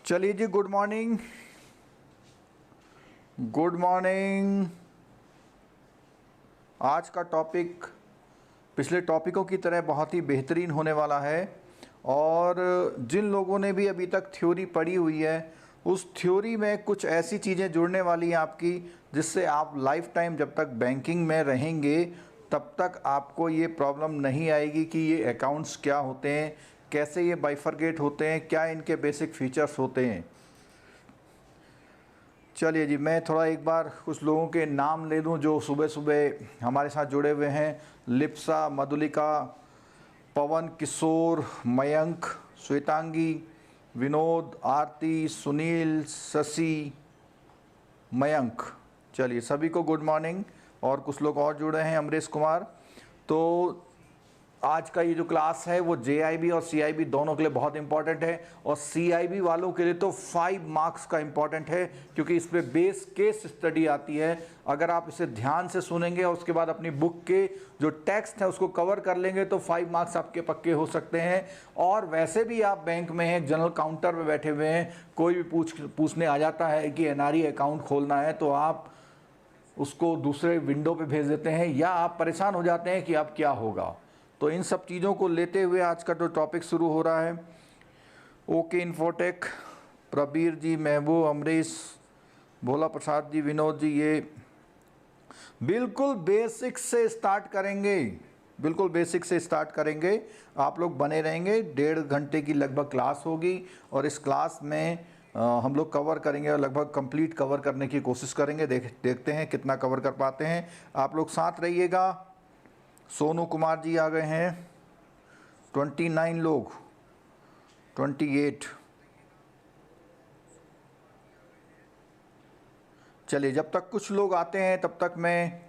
चलिए जी, good morning. Good morning. आज का टॉपिक पिछले टॉपिकों की तरह बहुत ही बेहतरीन होने वाला है और जिन लोगों ने भी अभी तक थ्योरी पढ़ी हुई है उस थ्योरी में कुछ ऐसी चीज़ें जुड़ने वाली हैं आपकी, जिससे आप लाइफ टाइम जब तक बैंकिंग में रहेंगे तब तक आपको ये प्रॉब्लम नहीं आएगी कि ये अकाउंट्स क्या होते हैं, कैसे ये बाइफरगेट होते हैं, क्या इनके बेसिक फीचर्स होते हैं। चलिए जी, मैं थोड़ा एक बार कुछ लोगों के नाम ले लूँ जो सुबह सुबह हमारे साथ जुड़े हुए हैं। लिप्सा, मधुलिका, पवन, किशोर, मयंक, श्वेतांगी, विनोद, आरती, सुनील, शशि, मयंक। चलिए सभी को गुड मॉर्निंग। और कुछ लोग और जुड़े हैं, अमरीश कुमार। तो आज का ये जो क्लास है वो JIB और CIB दोनों के लिए बहुत इंपॉर्टेंट है और CIB वालों के लिए तो 5 मार्क्स का इंपॉर्टेंट है, क्योंकि इस पे बेस केस स्टडी आती है। अगर आप इसे ध्यान से सुनेंगे और उसके बाद अपनी बुक के जो टेक्स्ट है उसको कवर कर लेंगे तो 5 मार्क्स आपके पक्के हो सकते हैं। और वैसे भी आप बैंक में हैं, जनरल काउंटर में बैठे हुए हैं, कोई भी पूछने आ जाता है कि NRE अकाउंट खोलना है तो आप उसको दूसरे विंडो पे भेज देते हैं या आप परेशान हो जाते हैं कि अब क्या होगा। तो इन सब चीज़ों को लेते हुए आज का जो टॉपिक शुरू हो रहा है, ओके इन्फोटेक, प्रबीर जी, महबूब, अमरीश, भोला प्रसाद जी, विनोद जी, ये बिल्कुल बेसिक से स्टार्ट करेंगे। बिल्कुल बेसिक से स्टार्ट करेंगे। आप लोग बने रहेंगे। 1.5 घंटे की लगभग क्लास होगी और इस क्लास में हम लोग कवर करेंगे और लगभग कंप्लीट कवर करने की कोशिश करेंगे। देखते हैं कितना कवर कर पाते हैं। आप लोग साथ रहिएगा। सोनू कुमार जी आ गए हैं। 29 लोग, 28। चलिए, जब तक कुछ लोग आते हैं तब तक मैं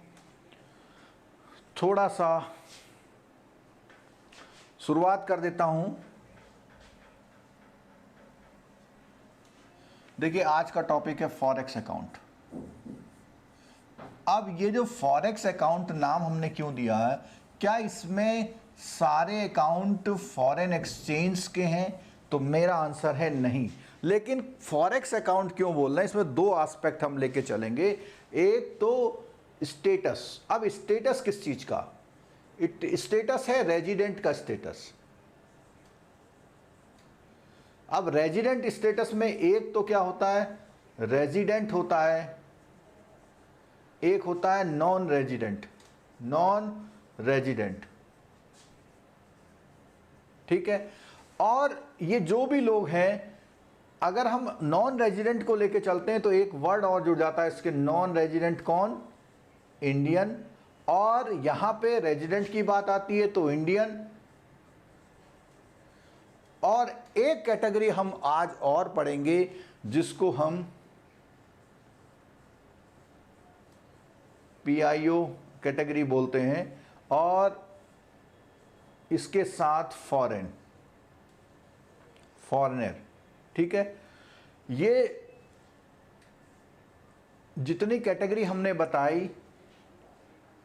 थोड़ा सा शुरुआत कर देता हूं। देखिए, आज का टॉपिक है फॉरेक्स अकाउंट। अब ये जो फॉरेक्स अकाउंट नाम हमने क्यों दिया है, क्या इसमें सारे अकाउंट फॉरेन एक्सचेंज के हैं? तो मेरा आंसर है नहीं। लेकिन फॉरेक्स अकाउंट क्यों बोल रहे हैं, इसमें 2 एस्पेक्ट हम लेके चलेंगे। एक तो स्टेटस। अब स्टेटस किस चीज का? स्टेटस है रेजिडेंट का स्टेटस। अब रेजिडेंट स्टेटस में एक तो क्या होता है, रेजिडेंट होता है, एक होता है नॉन रेजिडेंट। नॉन रेजिडेंट, ठीक है। और ये जो भी लोग हैं, अगर हम नॉन रेजिडेंट को लेके चलते हैं तो एक वर्ड और जुड़ जाता है इसके, नॉन रेजिडेंट कौन? इंडियन। और यहां पे रेजिडेंट की बात आती है तो इंडियन। और एक कैटेगरी हम आज और पढ़ेंगे जिसको हम PIO कैटेगरी बोलते हैं, और इसके साथ फॉरेनर, ठीक है। ये जितनी कैटेगरी हमने बताई,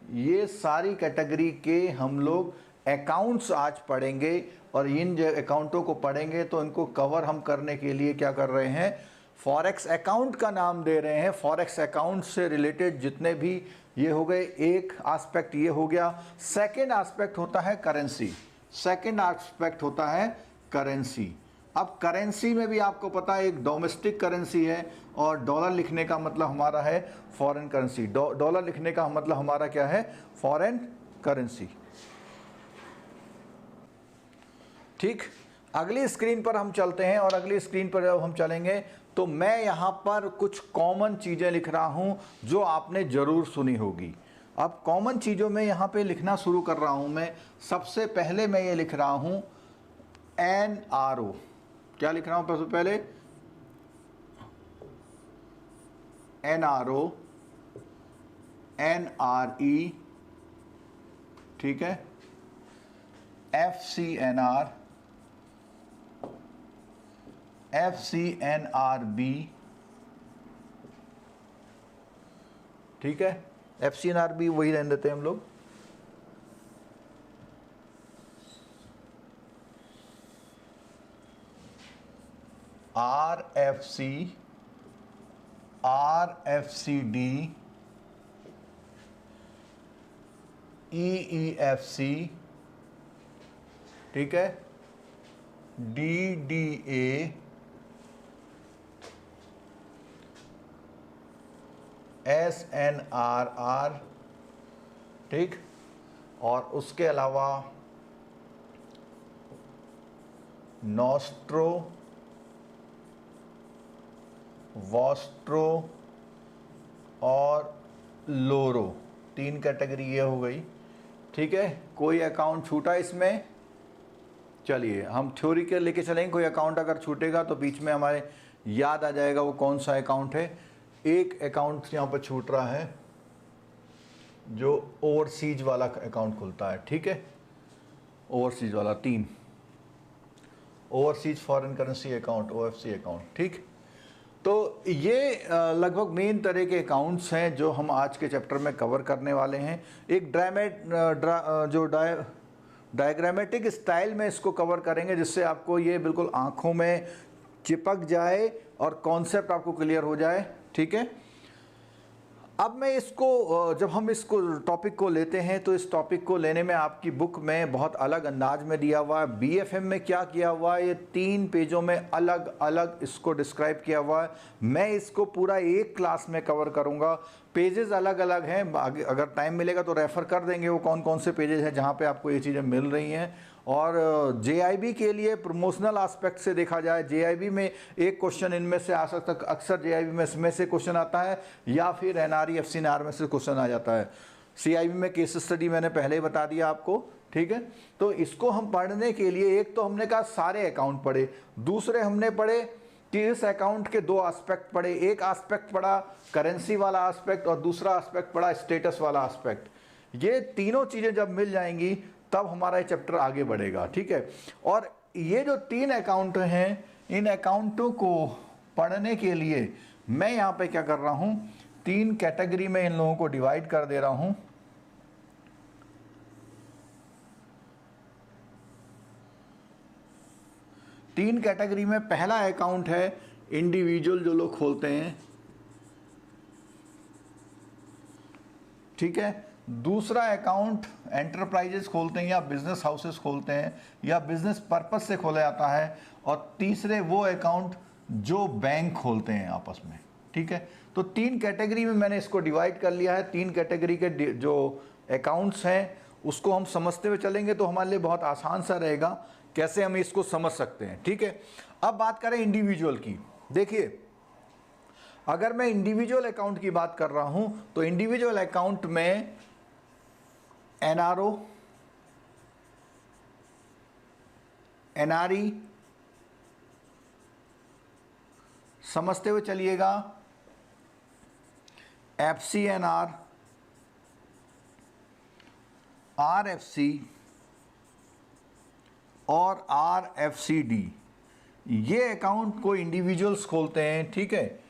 ये सारी कैटेगरी के हम लोग अकाउंट्स आज पढ़ेंगे। और इन जो अकाउंटों को पढ़ेंगे तो इनको कवर हम करने के लिए क्या कर रहे हैं, फॉरेक्स अकाउंट का नाम दे रहे हैं। फॉरेक्स अकाउंट से रिलेटेड जितने भी ये हो गए, एक एस्पेक्ट ये हो गया। सेकेंड एस्पेक्ट होता है करेंसी। सेकेंड एस्पेक्ट होता है करेंसी। अब करेंसी में भी आपको पता है एक डोमेस्टिक करेंसी है और डॉलर लिखने का मतलब हमारा है फॉरेन करेंसी। डॉलर लिखने का मतलब हमारा क्या है, फॉरेन करेंसी, ठीक। अगली स्क्रीन पर हम चलते हैं और अगली स्क्रीन पर जब हम चलेंगे तो मैं यहां पर कुछ कॉमन चीजें लिख रहा हूं जो आपने जरूर सुनी होगी। अब कॉमन चीजों में यहां पे लिखना शुरू कर रहा हूं मैं। सबसे पहले मैं ये लिख रहा हूं NRO। क्या लिख रहा हूं सबसे पहले? NRO, NRE, ठीक है, FCNR, FCNRB, ठीक है। FCNRB वही रहने देते हैं हम लोग। RFC, RFCD, EEFC, ठीक है, DDA, SNRR, ठीक, और उसके अलावा नॉस्ट्रो, वॉस्ट्रो और लोरो, 3 कैटेगरी ये हो गई, ठीक है। कोई अकाउंट छूटा इसमें? चलिए हम थ्योरी के लेके चलेंगे। कोई अकाउंट अगर छूटेगा तो बीच में हमारे याद आ जाएगा वो कौन सा अकाउंट है। एक अकाउंट यहाँ पर छूट रहा है जो ओवरसीज वाला अकाउंट खुलता है, ठीक है, ओवरसीज वाला 3, overseas foreign currency account, OFC account, ठीक। तो ये लगभग मेन तरह के अकाउंट्स हैं जो हम आज के चैप्टर में कवर करने वाले हैं। एक डायग्रामेटिक स्टाइल में इसको कवर करेंगे जिससे आपको ये बिल्कुल आँखों में चिपक जाए और कॉन्सेप्ट आपको क्लियर हो जाए, ठीक है। अब मैं इसको जब हम इसको टॉपिक को लेते हैं तो इस टॉपिक को लेने में आपकी बुक में बहुत अलग अंदाज में दिया हुआ है। BFM में क्या किया हुआ है, ये 3 पेजों में अलग अलग इसको डिस्क्राइब किया हुआ है। मैं इसको पूरा एक क्लास में कवर करूंगा। पेजेस अलग अलग हैं, अगर टाइम मिलेगा तो रेफ़र कर देंगे वो कौन कौन से पेजेस हैं जहाँ पे आपको ये चीज़ें मिल रही हैं। और JIB के लिए प्रमोशनल एस्पेक्ट से देखा जाए, JIB में एक क्वेश्चन इनमें से आ सकता है, अक्सर JIB में इसमें से क्वेश्चन आता है या फिर NRE FCNR में से क्वेश्चन आ जाता है। CIB में केस स्टडी मैंने पहले ही बता दिया आपको, ठीक है। तो इसको हम पढ़ने के लिए एक तो हमने कहा सारे अकाउंट पढ़े, दूसरे हमने पढ़े कि इस अकाउंट के 2 एस्पेक्ट पढ़े। एक एस्पेक्ट पढ़ा करेंसी वाला एस्पेक्ट और दूसरा एस्पेक्ट पढ़ा स्टेटस वाला एस्पेक्ट। ये तीनों चीज़ें जब मिल जाएंगी तब हमारा ये चैप्टर आगे बढ़ेगा, ठीक है। और ये जो 3 अकाउंट हैं, इन अकाउंटों को पढ़ने के लिए मैं यहाँ पे क्या कर रहा हूँ, 3 कैटेगरी में इन लोगों को डिवाइड कर दे रहा हूँ। तीन कैटेगरी में पहला अकाउंट है इंडिविजुअल जो लोग खोलते हैं, ठीक है। दूसरा अकाउंट एंटरप्राइजेस खोलते हैं या बिजनेस हाउसेस खोलते हैं या बिजनेस पर्पस से खोला जाता है। और तीसरे वो अकाउंट जो बैंक खोलते हैं आपस में, ठीक है। तो 3 कैटेगरी में मैंने इसको डिवाइड कर लिया है। 3 कैटेगरी के जो अकाउंट्स हैं उसको हम समझते हुए चलेंगे तो हमारे लिए बहुत आसान सा रहेगा कैसे हम इसको समझ सकते हैं, ठीक है। अब बात करें इंडिविजुअल की। देखिए अगर मैं इंडिविजुअल अकाउंट की बात कर रहा हूं तो इंडिविजुअल अकाउंट में NRO, NRE समझते हुए चलिएगा, FCNR, RFC और RFCD, ये अकाउंट को इंडिविजुअल्स खोलते हैं, ठीक है।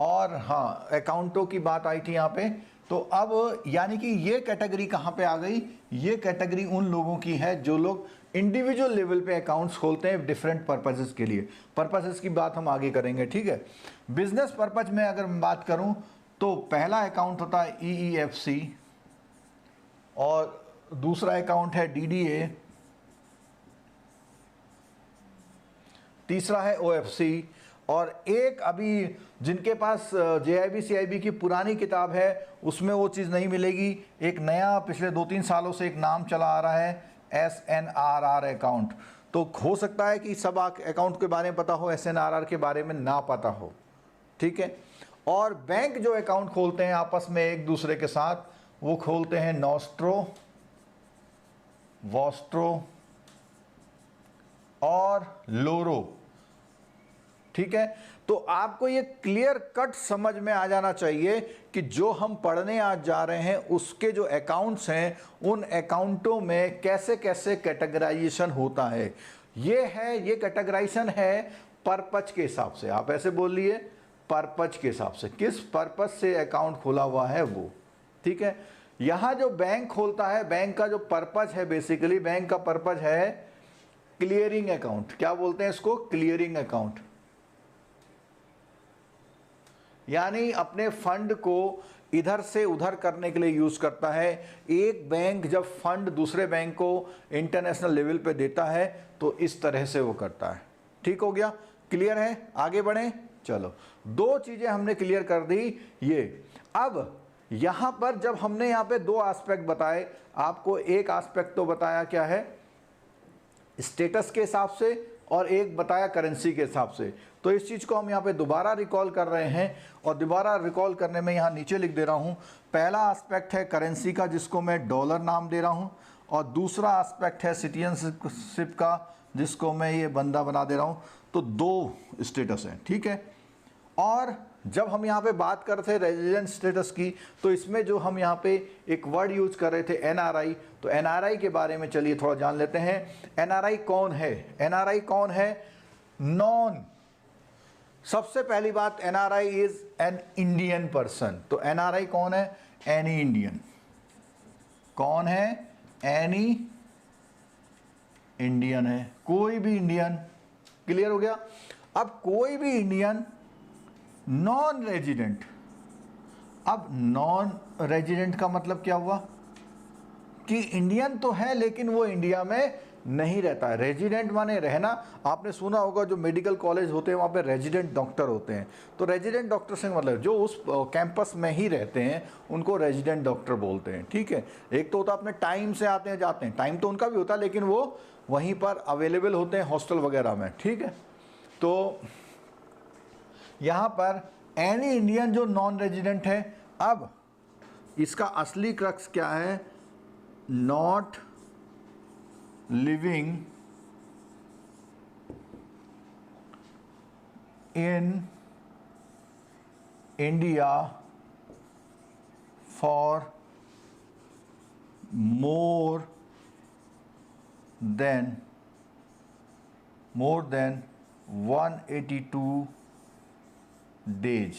और हाँ, अकाउंटों की बात आई थी यहाँ पे। तो अब यानी कि ये कैटेगरी कहाँ पे आ गई, ये कैटेगरी उन लोगों की है जो लोग इंडिविजुअल लेवल पे अकाउंट्स खोलते हैं डिफरेंट पर्पसेस के लिए। पर्पसेस की बात हम आगे करेंगे, ठीक है। बिजनेस पर्पज में अगर मैं बात करूं तो पहला अकाउंट होता है EEFC और दूसरा अकाउंट है DDA, तीसरा है OFC और एक अभी जिनके पास JIB CIB की पुरानी किताब है उसमें वो चीज़ नहीं मिलेगी। एक नया पिछले 2-3 सालों से एक नाम चला आ रहा है SNRR अकाउंट। तो हो सकता है कि सब अकाउंट के बारे में पता हो, SNRR के बारे में ना पता हो, ठीक है। और बैंक जो अकाउंट खोलते हैं आपस में एक दूसरे के साथ, वो खोलते हैं नॉस्ट्रो, वॉस्ट्रो और लोरो, ठीक है। तो आपको ये क्लियर कट समझ में आ जाना चाहिए कि जो हम पढ़ने आज जा रहे हैं उसके जो अकाउंट्स हैं उन अकाउंटों में कैसे कैसे कैटेगराइजेशन होता है। ये कैटेगराइजेशन है पर्पज के हिसाब से। आप ऐसे बोलिए, पर्पज के हिसाब से, किस पर्पज से अकाउंट खोला हुआ है वो, ठीक है। यहाँ जो बैंक खोलता है, बैंक का जो पर्पज है, बेसिकली बैंक का पर्पज है क्लियरिंग अकाउंट। क्या बोलते हैं इसको? क्लियरिंग अकाउंट, यानी अपने फंड को इधर से उधर करने के लिए यूज करता है। एक बैंक जब फंड दूसरे बैंक को इंटरनेशनल लेवल पे देता है तो इस तरह से वो करता है। ठीक हो गया, क्लियर है, आगे बढ़ें। चलो, दो चीजें हमने क्लियर कर दी ये। अब यहां पर जब हमने यहां पे दो एस्पेक्ट बताए, आपको एक एस्पेक्ट तो बताया क्या है स्टेटस के हिसाब से, और एक बताया करेंसी के हिसाब से। तो इस चीज़ को हम यहाँ पे दोबारा रिकॉल कर रहे हैं, और दोबारा रिकॉल करने में यहाँ नीचे लिख दे रहा हूँ। पहला एस्पेक्ट है करेंसी का जिसको मैं डॉलर नाम दे रहा हूँ, और दूसरा एस्पेक्ट है सिटीजनशिप का जिसको मैं ये बंदा बना दे रहा हूँ। तो दो स्टेटस हैं, ठीक है। और जब हम यहाँ पे बात कर रहे थे रेजिडेंट स्टेटस की, तो इसमें जो हम यहाँ पे एक वर्ड यूज कर रहे थे एनआरआई, तो एनआरआई के बारे में चलिए थोड़ा जान लेते हैं। एनआरआई कौन है? एनआरआई कौन है? नॉन, सबसे पहली बात NRI is an Indian person. तो एनआरआई कौन है? Any Indian. कौन है? एनी इंडियन है, कोई भी इंडियन। क्लियर हो गया। अब कोई भी इंडियन नॉन रेजिडेंट। अब नॉन रेजिडेंट का मतलब क्या हुआ कि इंडियन तो है लेकिन वो इंडिया में नहीं रहता है। रेजिडेंट माने रहना, आपने सुना होगा जो मेडिकल कॉलेज होते हैं वहाँ पे रेजिडेंट डॉक्टर होते हैं। तो रेजिडेंट डॉक्टर से मतलब जो उस कैंपस में ही रहते हैं उनको रेजिडेंट डॉक्टर बोलते हैं, ठीक है। एक तो होता है अपने टाइम से आते हैं जाते हैं, टाइम तो उनका भी होता है लेकिन वो वहीं पर अवेलेबल होते हैं हॉस्टल वगैरह में, ठीक है। तो यहाँ पर एनी इंडियन जो नॉन रेजिडेंट है। अब इसका असली क्रक्स क्या है? Not living in India for more than 182 days.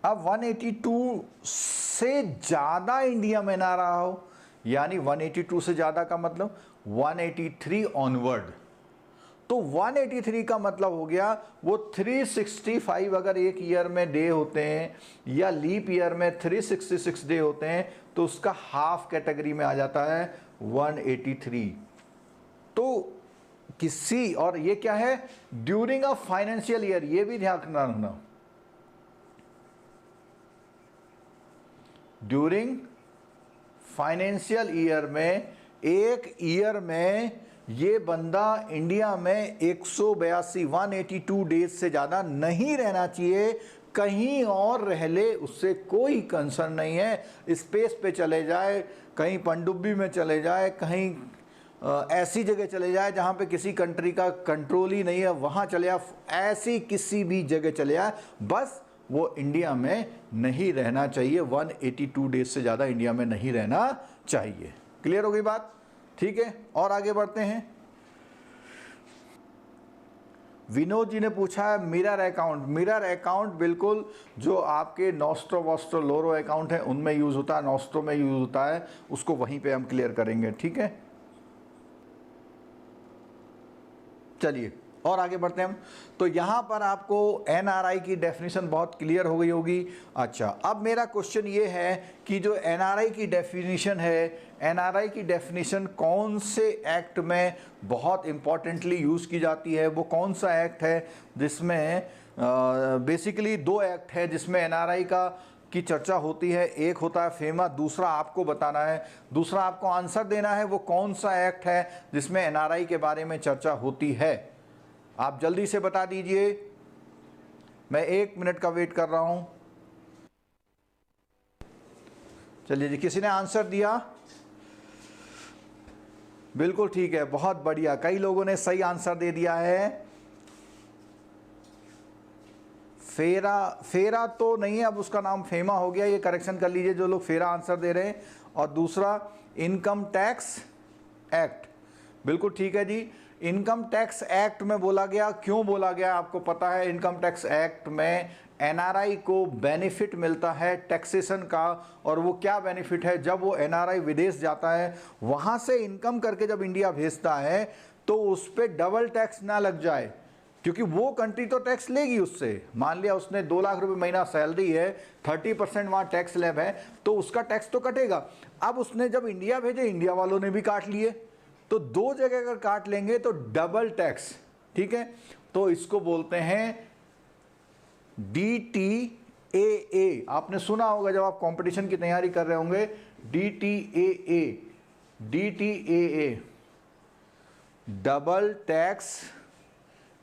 अब 182 से ज़्यादा इंडिया में ना रहा हो, यानी 182 से ज़्यादा का मतलब 183 ऑनवर्ड। तो 183 का मतलब हो गया वो 365 अगर एक ईयर में डे होते हैं या लीप ईयर में 366 डे होते हैं तो उसका हाफ कैटेगरी में आ जाता है 183। तो किसी, और ये क्या है? ड्यूरिंग अ फाइनेंशियल ईयर, ये भी ध्यान रखना। ड्यूरिंग फाइनेंशियल ईयर में, एक ईयर में ये बंदा इंडिया में 182 डेज से ज़्यादा नहीं रहना चाहिए। कहीं और रह ले उससे कोई कंसर्न नहीं है। स्पेस पे चले जाए, कहीं पनडुब्बी में चले जाए, कहीं ऐसी जगह चले जाए जहाँ पे किसी कंट्री का कंट्रोल ही नहीं है, वहाँ चले जाए, ऐसी किसी भी जगह चले जाए, बस वो इंडिया में नहीं रहना चाहिए। 182 डेज से ज़्यादा इंडिया में नहीं रहना चाहिए। क्लियर हो गई बात? ठीक है, और आगे बढ़ते हैं। विनोद जी ने पूछा है मिरर अकाउंट। मिरर अकाउंट बिल्कुल जो आपके नॉस्ट्रो वॉस्ट्रो लोरो अकाउंट है उनमें यूज़ होता है, नॉस्ट्रो में यूज़ होता है, उसको वहीं पे हम क्लियर करेंगे, ठीक है। चलिए और आगे बढ़ते हैं हम। तो यहाँ पर आपको एनआरआई की डेफिनेशन बहुत क्लियर हो गई होगी। अच्छा, अब मेरा क्वेश्चन ये है कि जो एनआरआई की डेफिनेशन है, एनआरआई की डेफिनेशन कौन से एक्ट में बहुत इंपॉर्टेंटली यूज़ की जाती है? वो कौन सा एक्ट है जिसमें बेसिकली दो एक्ट है जिसमें एनआरआई की चर्चा होती है। एक होता है फेमा, दूसरा आपको बताना है, दूसरा आपको आंसर देना है वो कौन सा एक्ट है जिसमें एनआरआई के बारे में चर्चा होती है। आप जल्दी से बता दीजिए, मैं 1 मिनट का वेट कर रहा हूं। चलिए जी, किसी ने आंसर दिया? बिल्कुल ठीक है, बहुत बढ़िया, कई लोगों ने सही आंसर दे दिया है। फेरा तो नहीं है, अब उसका नाम फेमा हो गया, ये करेक्शन कर लीजिए जो लोग फेरा आंसर दे रहे हैं। और दूसरा इनकम टैक्स एक्ट, बिल्कुल ठीक है जी। इनकम टैक्स एक्ट में बोला गया, क्यों बोला गया आपको पता है? इनकम टैक्स एक्ट में एनआरआई को बेनिफिट मिलता है टैक्सेशन का, और वो क्या बेनिफिट है? जब वो एनआरआई विदेश जाता है, वहाँ से इनकम करके जब इंडिया भेजता है तो उस पर डबल टैक्स ना लग जाए। क्योंकि वो कंट्री तो टैक्स लेगी उससे। मान लिया उसने 2 लाख रुपए महीना सैलरी है, 30% वहाँ टैक्स स्लैब है, तो उसका टैक्स तो कटेगा। अब उसने जब इंडिया भेजे, इंडिया वालों ने भी काट लिए, तो 2 जगह अगर काट लेंगे तो डबल टैक्स, ठीक है। तो इसको बोलते हैं DTAA। आपने सुना होगा जब आप कंपटीशन की तैयारी कर रहे होंगे, DTAA, DTAA, double tax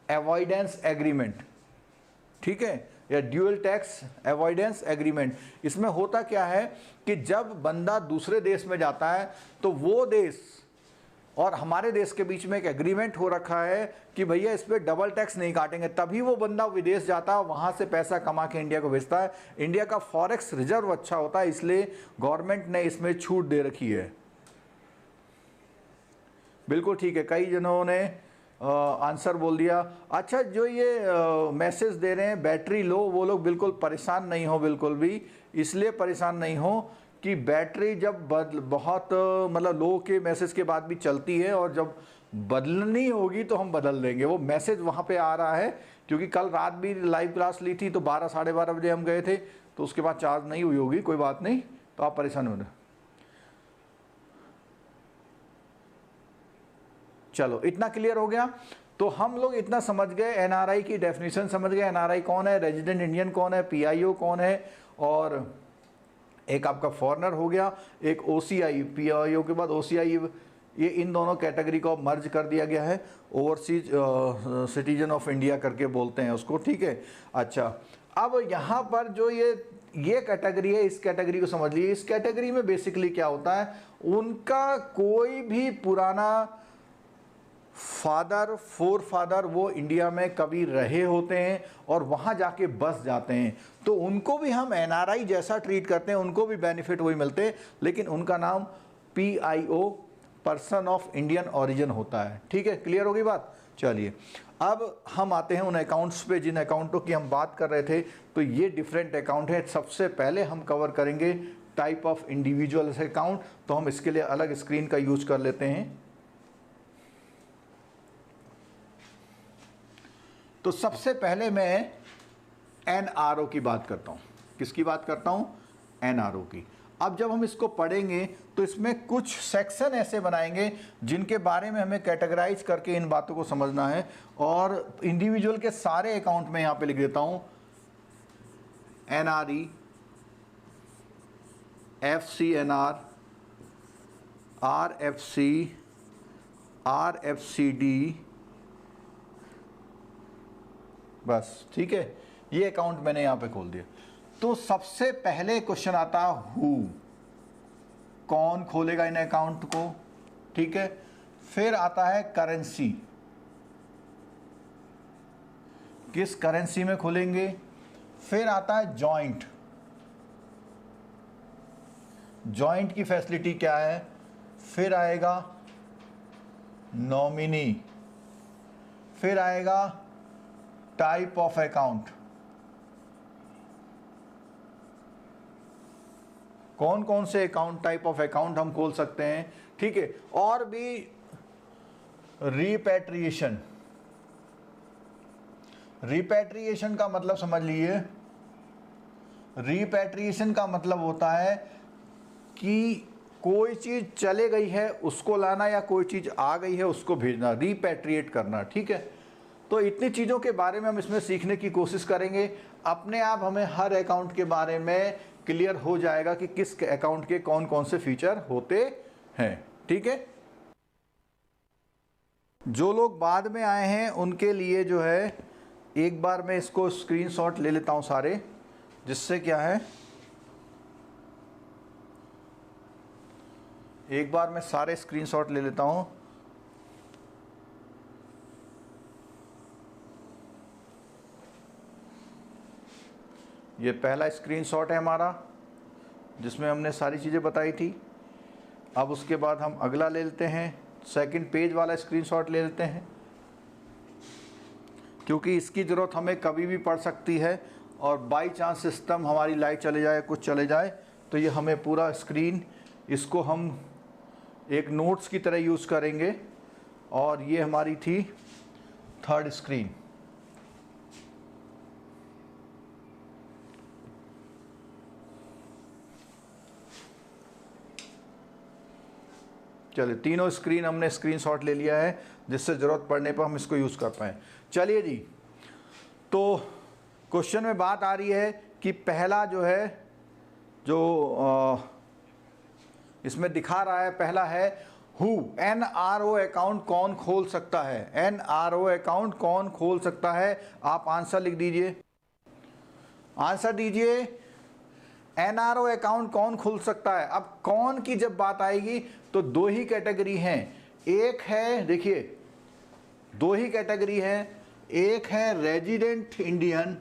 avoidance agreement, ठीक है, या ड्यूअल टैक्स अवॉइडेंस एग्रीमेंट। इसमें होता क्या है कि जब बंदा दूसरे देश में जाता है तो वो देश और हमारे देश के बीच में एक एग्रीमेंट हो रखा है कि भैया इस पर डबल टैक्स नहीं काटेंगे, तभी वो बंदा विदेश जाता है, वहाँ से पैसा कमा के इंडिया को भेजता है। इंडिया का फॉरेक्स रिजर्व अच्छा होता है, इसलिए गवर्नमेंट ने इसमें छूट दे रखी है। बिल्कुल ठीक है, कई जनों ने आंसर बोल दिया। अच्छा, जो ये मैसेज दे रहे हैं बैटरी लो, वो लोग बिल्कुल परेशान नहीं हो, बिल्कुल भी इसलिए परेशान नहीं हो कि बैटरी जब बहुत मतलब लो के मैसेज के बाद भी चलती है, और जब बदलनी होगी तो हम बदल देंगे। वो मैसेज वहाँ पे आ रहा है, क्योंकि कल रात भी लाइव क्लास ली थी तो 12 साढ़े 12 बजे हम गए थे, तो उसके बाद चार्ज नहीं हुई होगी, कोई बात नहीं, तो आप परेशान हो रहे। चलो, इतना क्लियर हो गया। तो हम लोग इतना समझ गए, एनआरआई की डेफिनेशन समझ गए, एनआरआई कौन है, रेजिडेंट इंडियन कौन है, पीआईओ कौन है, और एक आपका फॉरेनर हो गया, एक ओसीआई, पीआईओ के बाद ओसीआई, ये इन दोनों कैटेगरी को मर्ज कर दिया गया है, ओवरसीज सिटीजन ऑफ इंडिया करके बोलते हैं उसको, ठीक है। अच्छा, अब यहाँ पर जो ये कैटेगरी है, इस कैटेगरी को समझ लीजिए। इस कैटेगरी में बेसिकली क्या होता है, उनका कोई भी पुराना फादर, फोर फादर वो इंडिया में कभी रहे होते हैं और वहाँ जाके बस जाते हैं, तो उनको भी हम एनआरआई जैसा ट्रीट करते हैं, उनको भी बेनिफिट वही मिलते हैं, लेकिन उनका नाम PIO, person of Indian origin होता है, ठीक है। क्लियर होगी बात। चलिए, अब हम आते हैं उन अकाउंट्स पे जिन अकाउंटों की हम बात कर रहे थे। तो ये डिफरेंट अकाउंट है। सबसे पहले हम कवर करेंगे टाइप ऑफ इंडिविजुअल अकाउंट, तो हम इसके लिए अलग स्क्रीन का यूज कर लेते हैं। तो सबसे पहले मैं एनआरओ की बात करता हूं। किसकी बात करता हूं? एनआरओ की। अब जब हम इसको पढ़ेंगे तो इसमें कुछ सेक्शन ऐसे बनाएंगे जिनके बारे में हमें कैटेगराइज करके इन बातों को समझना है, और इंडिविजुअल के सारे अकाउंट में यहां पे लिख देता हूं एनआरई, एफसीएनआर, आरएफसी, आरएफसीडी, बस, ठीक है। ये अकाउंट मैंने यहां पे खोल दिया। तो सबसे पहले क्वेश्चन आता है हु, कौन खोलेगा इन अकाउंट को, ठीक है। फिर आता है करेंसी, किस करेंसी में खोलेंगे। फिर आता है जॉइंट, जॉइंट की फैसिलिटी क्या है। फिर आएगा नॉमिनी, फिर आएगा टाइप ऑफ अकाउंट, कौन कौन से अकाउंट, टाइप ऑफ अकाउंट हम खोल सकते हैं, ठीक है। और भी रिपैट्रिएशन, रिपैट्रिएशन का मतलब समझ लीजिए, रिपैट्रिएशन का मतलब होता है कि कोई चीज चले गई है उसको लाना, या कोई चीज आ गई है उसको भेजना, रिपैट्रिएट करना, ठीक है। तो इतनी चीज़ों के बारे में हम इसमें सीखने की कोशिश करेंगे। अपने आप हमें हर अकाउंट के बारे में क्लियर हो जाएगा कि किस अकाउंट के कौन कौन से फीचर होते हैं, ठीक है। जो लोग बाद में आए हैं उनके लिए जो है, एक बार मैं इसको स्क्रीनशॉट ले लेता हूं सारे, जिससे क्या है, एक बार मैं सारे स्क्रीनशॉट ले लेता हूं। ये पहला स्क्रीनशॉट है हमारा, जिसमें हमने सारी चीज़ें बताई थी। अब उसके बाद हम अगला ले लेते हैं, सेकंड पेज वाला स्क्रीनशॉट ले लेते हैं, क्योंकि इसकी ज़रूरत हमें कभी भी पड़ सकती है, और बाई चांस सिस्टम हमारी लाइट चले जाए, कुछ चले जाए, तो ये हमें पूरा स्क्रीन, इसको हम एक नोट्स की तरह यूज़ करेंगे। और ये हमारी थी थर्ड स्क्रीन, चलिए तीनों स्क्रीन हमने स्क्रीनशॉट ले लिया है, जिससे ज़रूरत पड़ने पर हम इसको यूज़ कर पाएँ। चलिए जी, तो क्वेश्चन में बात आ रही है कि पहला जो है, जो इसमें दिखा रहा है, पहला है हु, NRO अकाउंट कौन खोल सकता है, NRO अकाउंट कौन खोल सकता है। आप आंसर लिख दीजिए, आंसर दीजिए, NRO अकाउंट कौन खोल सकता है। अब कौन की जब बात आएगी तो दो ही कैटेगरी हैं, एक है, देखिए दो ही कैटेगरी है, एक है रेजिडेंट इंडियन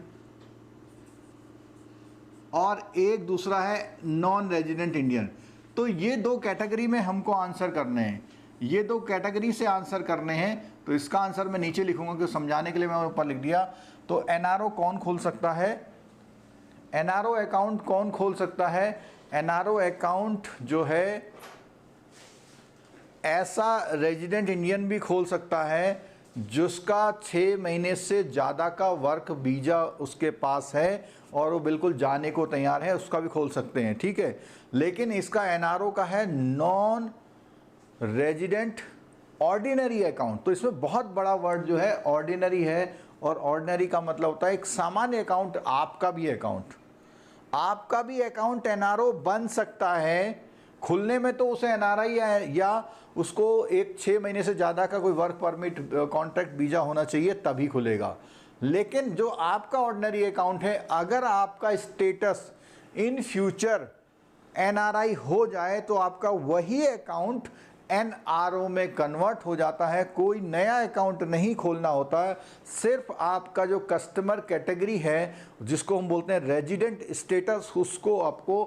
और एक दूसरा है नॉन रेजिडेंट इंडियन। तो ये दो कैटेगरी में हमको आंसर करने हैं, ये दो कैटेगरी से आंसर करने हैं। तो इसका आंसर मैं नीचे लिखूंगा कि समझाने के लिए मैं ऊपर लिख दिया। तो NRO कौन खोल सकता है, NRO अकाउंट कौन खोल सकता है। NRO अकाउंट जो है ऐसा रेजिडेंट इंडियन भी खोल सकता है जिसका 6 महीने से ज़्यादा का वर्क वीज़ा उसके पास है और वो बिल्कुल जाने को तैयार है, उसका भी खोल सकते हैं, ठीक है। लेकिन इसका NRO का है नॉन रेजिडेंट ऑर्डिनरी अकाउंट। तो इसमें बहुत बड़ा वर्ड जो है ऑर्डिनरी है, और ऑर्डिनरी का मतलब होता है एक सामान्य अकाउंट, आपका भी अकाउंट, आपका भी अकाउंट NRO बन सकता है। खुलने में तो उसे NRI या उसको एक 6 महीने से ज़्यादा का कोई वर्क परमिट कॉन्ट्रैक्ट वीज़ा होना चाहिए तभी खुलेगा। लेकिन जो आपका ऑर्डिनरी अकाउंट है, अगर आपका स्टेटस इन फ्यूचर NRI हो जाए तो आपका वही अकाउंट NRO में कन्वर्ट हो जाता है। कोई नया अकाउंट नहीं खोलना होता है, सिर्फ आपका जो कस्टमर कैटेगरी है जिसको हम बोलते हैं रेजिडेंट स्टेटस, उसको आपको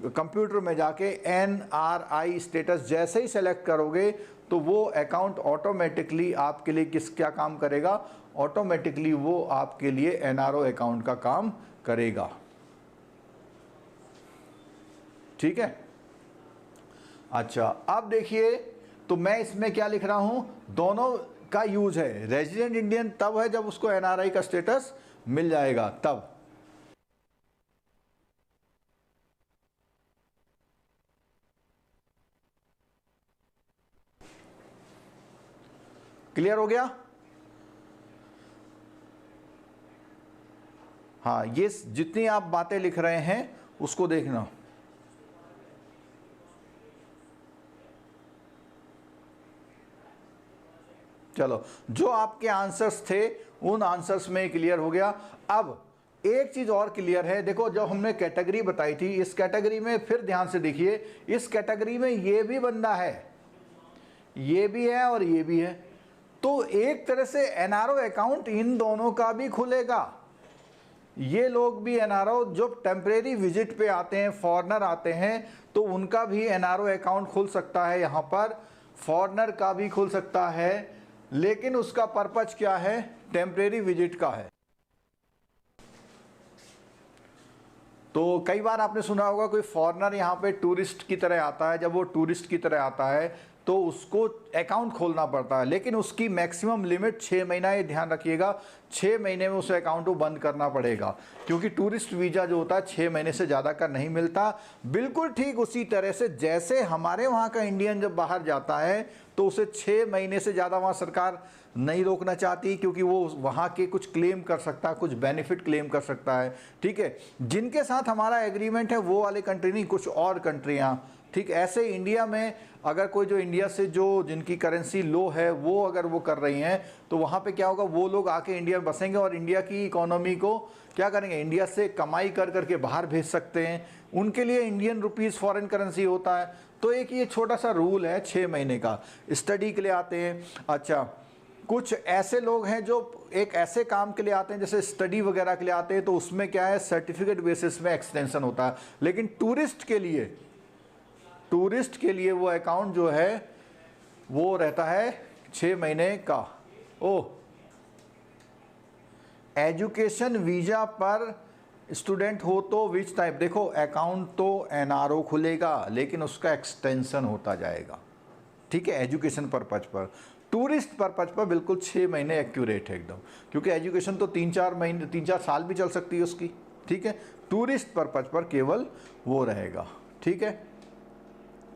कंप्यूटर में जाके NRI स्टेटस जैसे ही सेलेक्ट करोगे तो वो अकाउंट ऑटोमेटिकली आपके लिए क्या काम करेगा, ऑटोमेटिकली वो आपके लिए NRO अकाउंट का काम करेगा, ठीक है। अच्छा, अब देखिए, तो मैं इसमें क्या लिख रहा हूं, दोनों का यूज है। रेजिडेंट इंडियन तब है जब उसको NRI का स्टेटस मिल जाएगा, तब। क्लियर हो गया। हाँ, ये जितनी आप बातें लिख रहे हैं उसको देखना। चलो, जो आपके आंसर्स थे उन आंसर्स में क्लियर हो गया। अब एक चीज और क्लियर है, देखो जब हमने कैटेगरी बताई थी, इस कैटेगरी में फिर ध्यान से देखिए, इस कैटेगरी में ये भी बंदा है, ये भी है और ये भी है। तो एक तरह से NRO अकाउंट इन दोनों का भी खुलेगा। ये लोग भी NRO जो टेम्परेरी विजिट पे आते हैं, फॉरेनर आते हैं, तो उनका भी NRO अकाउंट खुल सकता है। यहाँ पर फॉरेनर का भी खुल सकता है, लेकिन उसका पर्पज क्या है, टेम्परेरी विजिट का है। तो कई बार आपने सुना होगा कोई फॉरेनर यहाँ पे टूरिस्ट की तरह आता है, जब वो टूरिस्ट की तरह आता है तो उसको अकाउंट खोलना पड़ता है, लेकिन उसकी मैक्सिमम लिमिट 6 महीना, ये ध्यान रखिएगा, 6 महीने में उसे अकाउंट को बंद करना पड़ेगा, क्योंकि टूरिस्ट वीज़ा जो होता है 6 महीने से ज़्यादा का नहीं मिलता। बिल्कुल ठीक उसी तरह से जैसे हमारे वहाँ का इंडियन जब बाहर जाता है तो उसे 6 महीने से ज़्यादा वहाँ सरकार नहीं रोकना चाहती, क्योंकि वो वहाँ के कुछ क्लेम कर सकता है, कुछ बेनिफिट क्लेम कर सकता है, ठीक है। जिनके साथ हमारा एग्रीमेंट है वो वाले कंट्री नहीं, कुछ और कंट्रियाँ, ठीक। ऐसे इंडिया में अगर कोई जो इंडिया से जो जिनकी करेंसी लो है वो अगर वो कर रही हैं, तो वहाँ पे क्या होगा, वो लोग आके इंडिया में बसेंगे और इंडिया की इकोनॉमी को क्या करेंगे, इंडिया से कमाई कर करके बाहर भेज सकते हैं। उनके लिए इंडियन रुपीज़ फॉरेन करेंसी होता है। तो एक ये छोटा सा रूल है 6 महीने का, स्टडी के लिए आते हैं। अच्छा, कुछ ऐसे लोग हैं जो एक ऐसे काम के लिए आते हैं जैसे स्टडी वगैरह के लिए आते हैं, तो उसमें क्या है, सर्टिफिकेट बेसिस में एक्सटेंशन होता है। लेकिन टूरिस्ट के लिए वो अकाउंट जो है वो रहता है 6 महीने का। ओह, एजुकेशन वीज़ा पर स्टूडेंट हो तो विच टाइप, देखो अकाउंट तो NRO खुलेगा लेकिन उसका एक्सटेंशन होता जाएगा, ठीक है। एजुकेशन पर्पज पर, टूरिस्ट पर्पज पर बिल्कुल 6 महीने एक्यूरेट है एकदम, क्योंकि एजुकेशन तो 3-4 महीने 3-4 साल भी चल सकती है उसकी, ठीक है। टूरिस्ट पर्पज पर केवल वो रहेगा, ठीक है।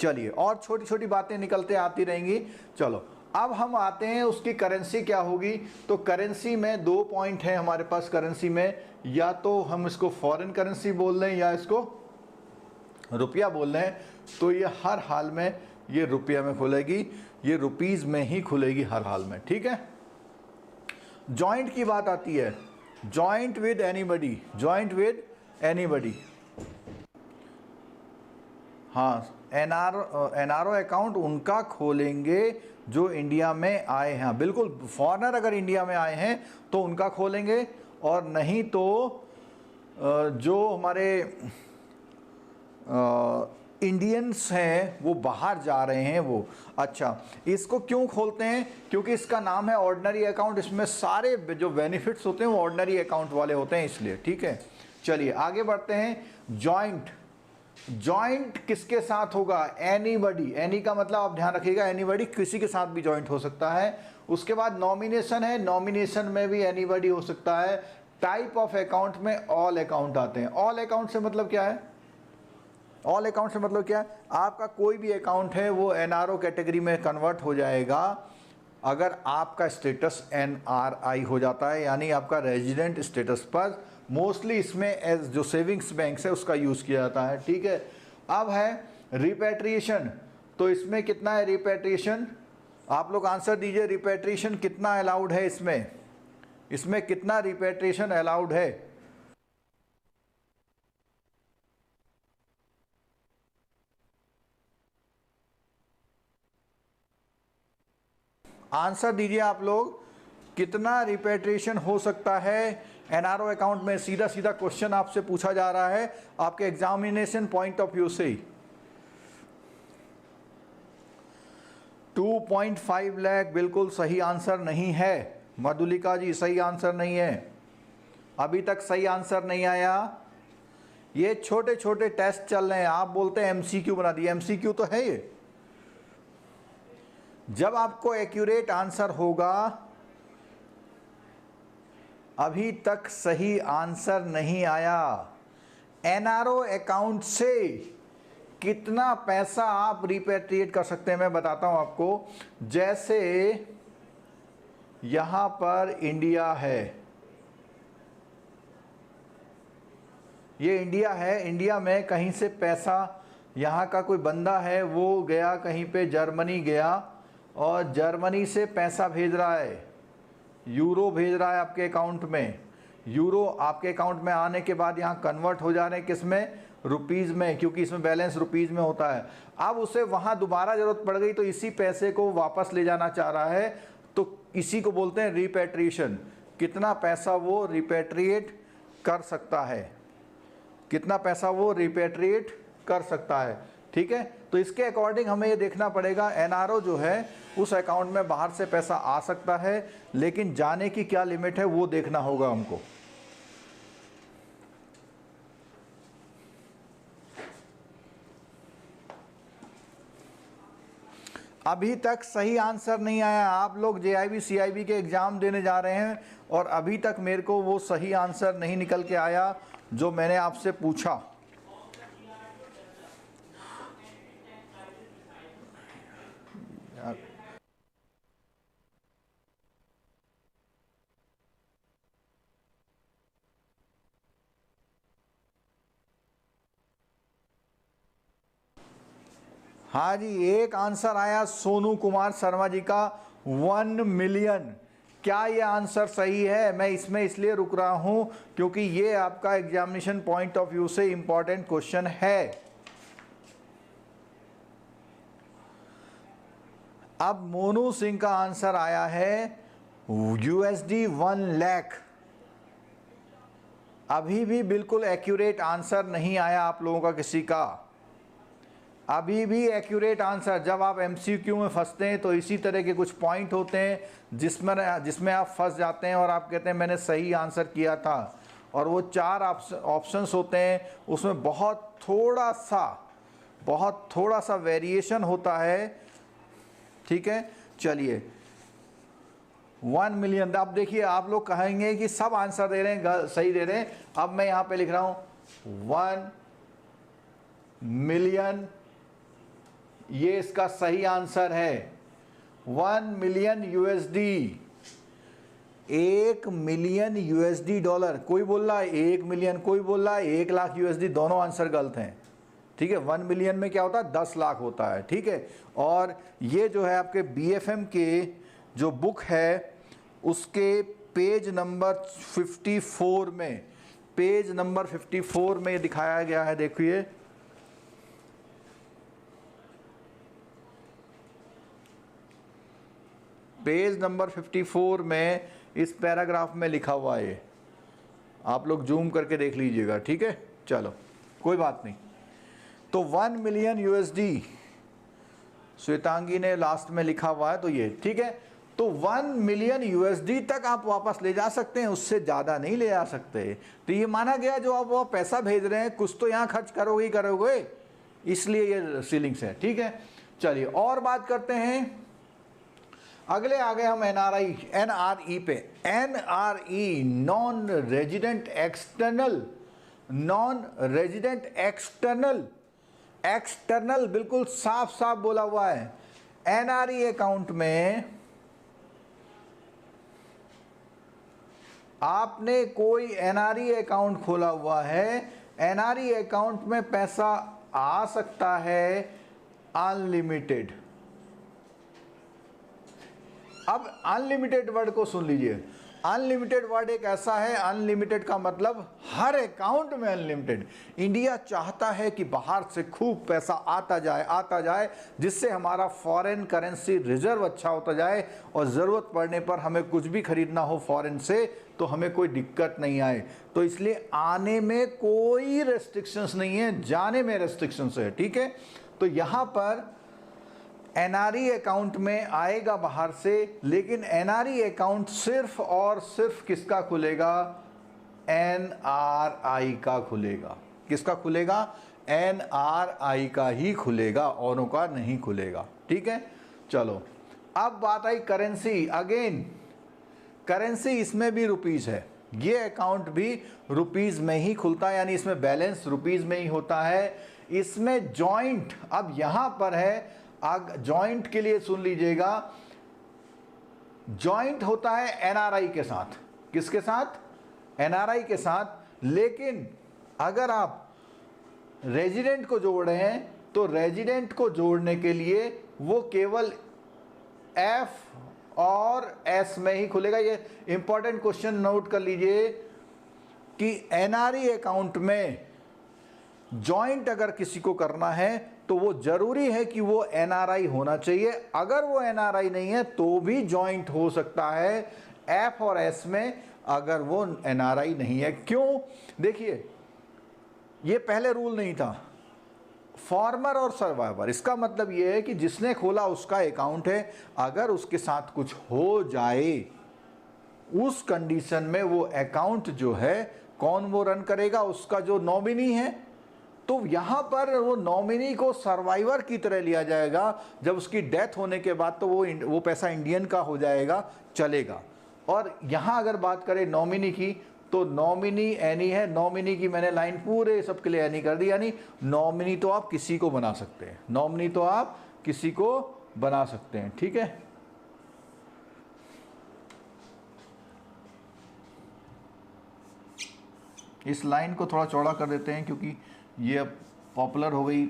चलिए, और छोटी छोटी बातें निकलते आती रहेंगी। चलो अब हम आते हैं उसकी करेंसी क्या होगी। तो करेंसी में 2 पॉइंट है हमारे पास करेंसी में, या तो हम इसको फॉरेन करेंसी बोल रहे हैं या इसको रुपया बोल रहे हैं। तो ये हर हाल में ये रुपया में खुलेगी, ये रुपीस में ही खुलेगी हर हाल में, ठीक है। जॉइंट की बात आती है, joint with anybody, joint with anybody. हाँ, एनआरओ अकाउंट उनका खोलेंगे जो इंडिया में आए हैं, बिल्कुल। फॉरेनर अगर इंडिया में आए हैं तो उनका खोलेंगे, और नहीं तो जो हमारे इंडियंस हैं वो बाहर जा रहे हैं वो। अच्छा, इसको क्यों खोलते हैं? क्योंकि इसका नाम है ऑर्डिनरी अकाउंट, इसमें सारे जो बेनिफिट्स होते हैं वो ऑर्डिनरी अकाउंट वाले होते हैं, इसलिए, ठीक है। चलिए आगे बढ़ते हैं। जॉइंट, जॉइंट किसके साथ होगा? एनीबडी। एनी का मतलब आप ध्यान रखिएगा, एनीबडी किसी के साथ भी जॉइंट हो सकता है। उसके बाद नॉमिनेशन है, नॉमिनेशन में भी एनीबडी हो सकता है। टाइप ऑफ अकाउंट में ऑल अकाउंट आते हैं। ऑल अकाउंट से मतलब क्या है? ऑल अकाउंट से मतलब क्या है? आपका कोई भी अकाउंट है वो एनआरओ कैटेगरी में कन्वर्ट हो जाएगा अगर आपका स्टेटस एनआरआई हो जाता है, यानी आपका रेजिडेंट स्टेटस पर। मोस्टली इसमें एज जो सेविंग्स बैंक्स है उसका यूज़ किया जाता है, ठीक है। अब है रिपैट्रिएशन, तो इसमें कितना है रिपैट्रिएशन? आप लोग आंसर दीजिए, रिपैट्रिएशन कितना अलाउड है इसमें? इसमें कितना रिपैट्रिएशन अलाउड है? आंसर दीजिए आप लोग, कितना रिपैट्रिएशन हो सकता है एनआरओ अकाउंट में? सीधा सीधा क्वेश्चन आपसे पूछा जा रहा है आपके एग्जामिनेशन पॉइंट ऑफ व्यू से ही। 2.5 लाख बिल्कुल सही आंसर नहीं है मधुलिका जी, सही आंसर नहीं है, अभी तक सही आंसर नहीं आया। ये छोटे छोटे टेस्ट चल रहे हैं, आप बोलते हैं एमसीक्यू बना दिया, एमसीक्यू तो है ये। जब आपको एक्यूरेट आंसर होगा, अभी तक सही आंसर नहीं आया। एनआरओ अकाउंट से कितना पैसा आप रिपैट्रिएट कर सकते हैं मैं बताता हूं आपको। जैसे यहां पर इंडिया है, ये इंडिया है, इंडिया में कहीं से पैसा, यहाँ का कोई बंदा है वो गया कहीं पे जर्मनी गया और जर्मनी से पैसा भेज रहा है, यूरो भेज रहा है आपके अकाउंट में। यूरो आपके अकाउंट में आने के बाद यहाँ कन्वर्ट हो जा रहे हैं किस में? रुपीज़ में, क्योंकि इसमें बैलेंस रुपीज़ में होता है। अब उसे वहाँ दोबारा ज़रूरत पड़ गई तो इसी पैसे को वापस ले जाना चाह रहा है, तो इसी को बोलते हैं रिपैट्रिएशन। कितना पैसा वो रिपैट्रिएट कर सकता है, कितना पैसा वो रिपैट्रिएट कर सकता है, ठीक है। तो इसके अकॉर्डिंग हमें ये देखना पड़ेगा, एनआरओ जो है उस अकाउंट में बाहर से पैसा आ सकता है, लेकिन जाने की क्या लिमिट है वो देखना होगा हमको। अभी तक सही आंसर नहीं आया। आप लोग जेआईबी सीआईबी के एग्ज़ाम देने जा रहे हैं और अभी तक मेरे को वो सही आंसर नहीं निकल के आया जो मैंने आपसे पूछा। हाँ जी, एक आंसर आया सोनू कुमार शर्मा जी का 1 मिलियन। क्या ये आंसर सही है? मैं इसमें इसलिए रुक रहा हूं क्योंकि ये आपका एग्जामिनेशन पॉइंट ऑफ व्यू से इंपॉर्टेंट क्वेश्चन है। अब मोनू सिंह का आंसर आया है USD 1 लाख। अभी भी बिल्कुल एक्यूरेट आंसर नहीं आया आप लोगों का किसी का, अभी भी एक्यूरेट आंसर। जब आप एमसीक्यू में फंसते हैं तो इसी तरह के कुछ पॉइंट होते हैं जिसमें आप फंस जाते हैं और आप कहते हैं मैंने सही आंसर किया था, और वो 4 ऑप्शंस होते हैं, उसमें बहुत थोड़ा सा वेरिएशन होता है, ठीक है। चलिए 1 मिलियन। अब देखिए आप लोग कहेंगे कि सब आंसर दे रहे हैं, सही दे रहे हैं। अब मैं यहाँ पे लिख रहा हूँ 1 मिलियन ये इसका सही आंसर है। 1 million USD, 1 million USD dollar. कोई बोल रहा है 1 मिलियन, कोई बोल रहा है 1 लाख यूएसडी, दोनों आंसर गलत हैं। ठीक है, 1 मिलियन में क्या होता है, 10 लाख होता है। ठीक है, और ये जो है आपके बीएफएम के जो बुक है उसके पेज नंबर 54 में, पेज नंबर 54 में दिखाया गया है। देखिए पेज नंबर 54 में इस पैराग्राफ में लिखा हुआ है, आप लोग जूम करके देख लीजिएगा। ठीक है, चलो कोई बात नहीं। तो 1 मिलियन यूएसडी श्वेतांगी ने लास्ट में लिखा हुआ है, तो ये ठीक है। तो 1 मिलियन यूएसडी तक आप वापस ले जा सकते हैं, उससे ज़्यादा नहीं ले जा सकते। तो ये माना गया जो आप वो पैसा भेज रहे हैं कुछ तो यहाँ खर्च करोगे ही करोगे, इसलिए ये सीलिंग्स है। ठीक है, चलिए और बात करते हैं। अगले आ गए हम एनआरई पे। NRE non resident external, non resident external, external बिल्कुल साफ साफ बोला हुआ है। एनआरई अकाउंट में आपने कोई एनआरई अकाउंट खोला हुआ है, एनआरई अकाउंट में पैसा आ सकता है अनलिमिटेड। अब अनलिमिटेड वर्ड को सुन लीजिए। अनलिमिटेड वर्ड एक ऐसा है, अनलिमिटेड का मतलब हर अकाउंट में अनलिमिटेड। इंडिया चाहता है कि बाहर से खूब पैसा आता जाए, जिससे हमारा फॉरेन करेंसी रिजर्व अच्छा होता जाए और ज़रूरत पड़ने पर हमें कुछ भी खरीदना हो फॉरेन से तो हमें कोई दिक्कत नहीं आए। तो इसलिए आने में कोई रेस्ट्रिक्शंस नहीं है, जाने में रेस्ट्रिक्शंस है। ठीक है, तो यहाँ पर एनआरई अकाउंट में आएगा बाहर से, लेकिन एनआरई अकाउंट सिर्फ और सिर्फ किसका खुलेगा, एनआरआई का खुलेगा। किसका खुलेगा, एनआरआई का ही खुलेगा, औरों का नहीं खुलेगा। ठीक है, चलो अब बात आई करेंसी। अगेन करेंसी, इसमें भी रुपीज़ है, ये अकाउंट भी रुपीज़ में ही खुलता है, यानी इसमें बैलेंस रुपीज़ में ही होता है। इसमें जॉइंट, अब यहाँ पर है जॉइंट के लिए सुन लीजिएगा, जॉइंट होता है एनआरआई के साथ। किसके साथ, एनआरआई के साथ। लेकिन अगर आप रेजिडेंट को जोड़ रहे हैं तो रेजिडेंट को जोड़ने के लिए वो केवल एफ और एस में ही खुलेगा। ये इंपॉर्टेंट क्वेश्चन नोट कर लीजिए कि एनआरई अकाउंट में जॉइंट अगर किसी को करना है तो वो जरूरी है कि वो एनआरआई होना चाहिए। अगर वो एनआरआई नहीं है तो भी जॉइंट हो सकता है एफ और एस में, अगर वो एनआरआई नहीं है। क्यों, देखिए ये पहले रूल नहीं था, फॉर्मर और सर्वाइवर। इसका मतलब ये है कि जिसने खोला उसका अकाउंट है, अगर उसके साथ कुछ हो जाए उस कंडीशन में वो अकाउंट जो है कौन वो रन करेगा, उसका जो नॉमिनी है। तो यहाँ पर वो नॉमिनी को सर्वाइवर की तरह लिया जाएगा। जब उसकी डेथ होने के बाद तो वो पैसा इंडियन का हो जाएगा, चलेगा। और यहाँ अगर बात करें नॉमिनी की, तो नॉमिनी एनी है। नॉमिनी की मैंने लाइन पूरे सबके लिए एनी कर दी, यानी नॉमिनी तो आप किसी को बना सकते हैं, नॉमिनी तो आप किसी को बना सकते हैं। ठीक है, इस लाइन को थोड़ा चौड़ा कर देते हैं क्योंकि ये अब पॉपुलर हो गई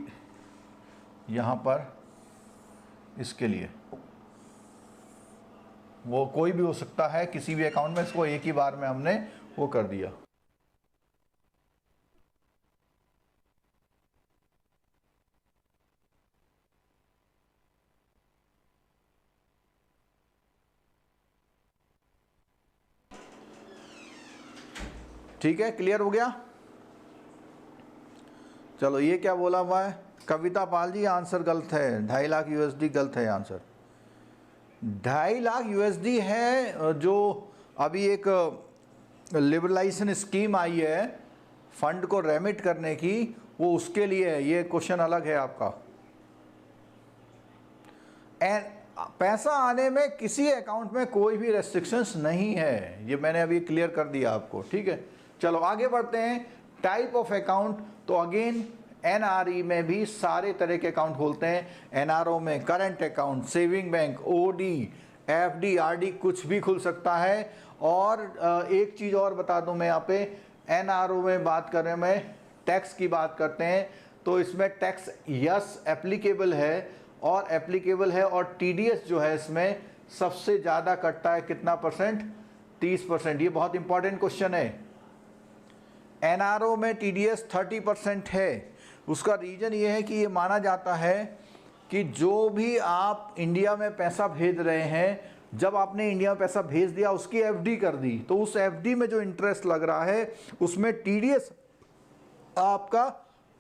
यहाँ पर। इसके लिए वो कोई भी हो सकता है किसी भी अकाउंट में, इसको एक ही बार में हमने वो कर दिया। ठीक है, क्लियर हो गया। चलो ये क्या बोला हुआ है, कविता पाल जी आंसर गलत है, 2.5 लाख यूएसडी गलत है आंसर। 2.5 लाख यूएसडी है जो अभी एक लिबरलाइजेशन स्कीम आई है फंड को रेमिट करने की, वो उसके लिए है। ये क्वेश्चन अलग है आपका। पैसा आने में किसी अकाउंट में कोई भी रेस्ट्रिक्शंस नहीं है, ये मैंने अभी क्लियर कर दिया आपको। ठीक है, चलो आगे बढ़ते हैं। टाइप ऑफ अकाउंट, तो अगेन एनआरई में भी सारे तरह के अकाउंट खोलते हैं। एनआरओ में current account, saving bank, OD, FD, RD कुछ भी खुल सकता है। और एक चीज़ और बता दूं मैं यहाँ पे, एनआरओ में बात करें, मैं टैक्स की बात करते हैं तो इसमें टैक्स यस एप्लीकेबल है और टीडीएस जो है इसमें सबसे ज़्यादा कटता है, कितना परसेंट? 30%। ये बहुत इंपॉर्टेंट क्वेश्चन है। एनआरओ में टीडीएस 30% है। उसका रीज़न ये है कि ये माना जाता है कि जो भी आप इंडिया में पैसा भेज रहे हैं, जब आपने इंडिया में पैसा भेज दिया, उसकी एफडी कर दी, तो उस एफडी में जो इंटरेस्ट लग रहा है उसमें टीडीएस आपका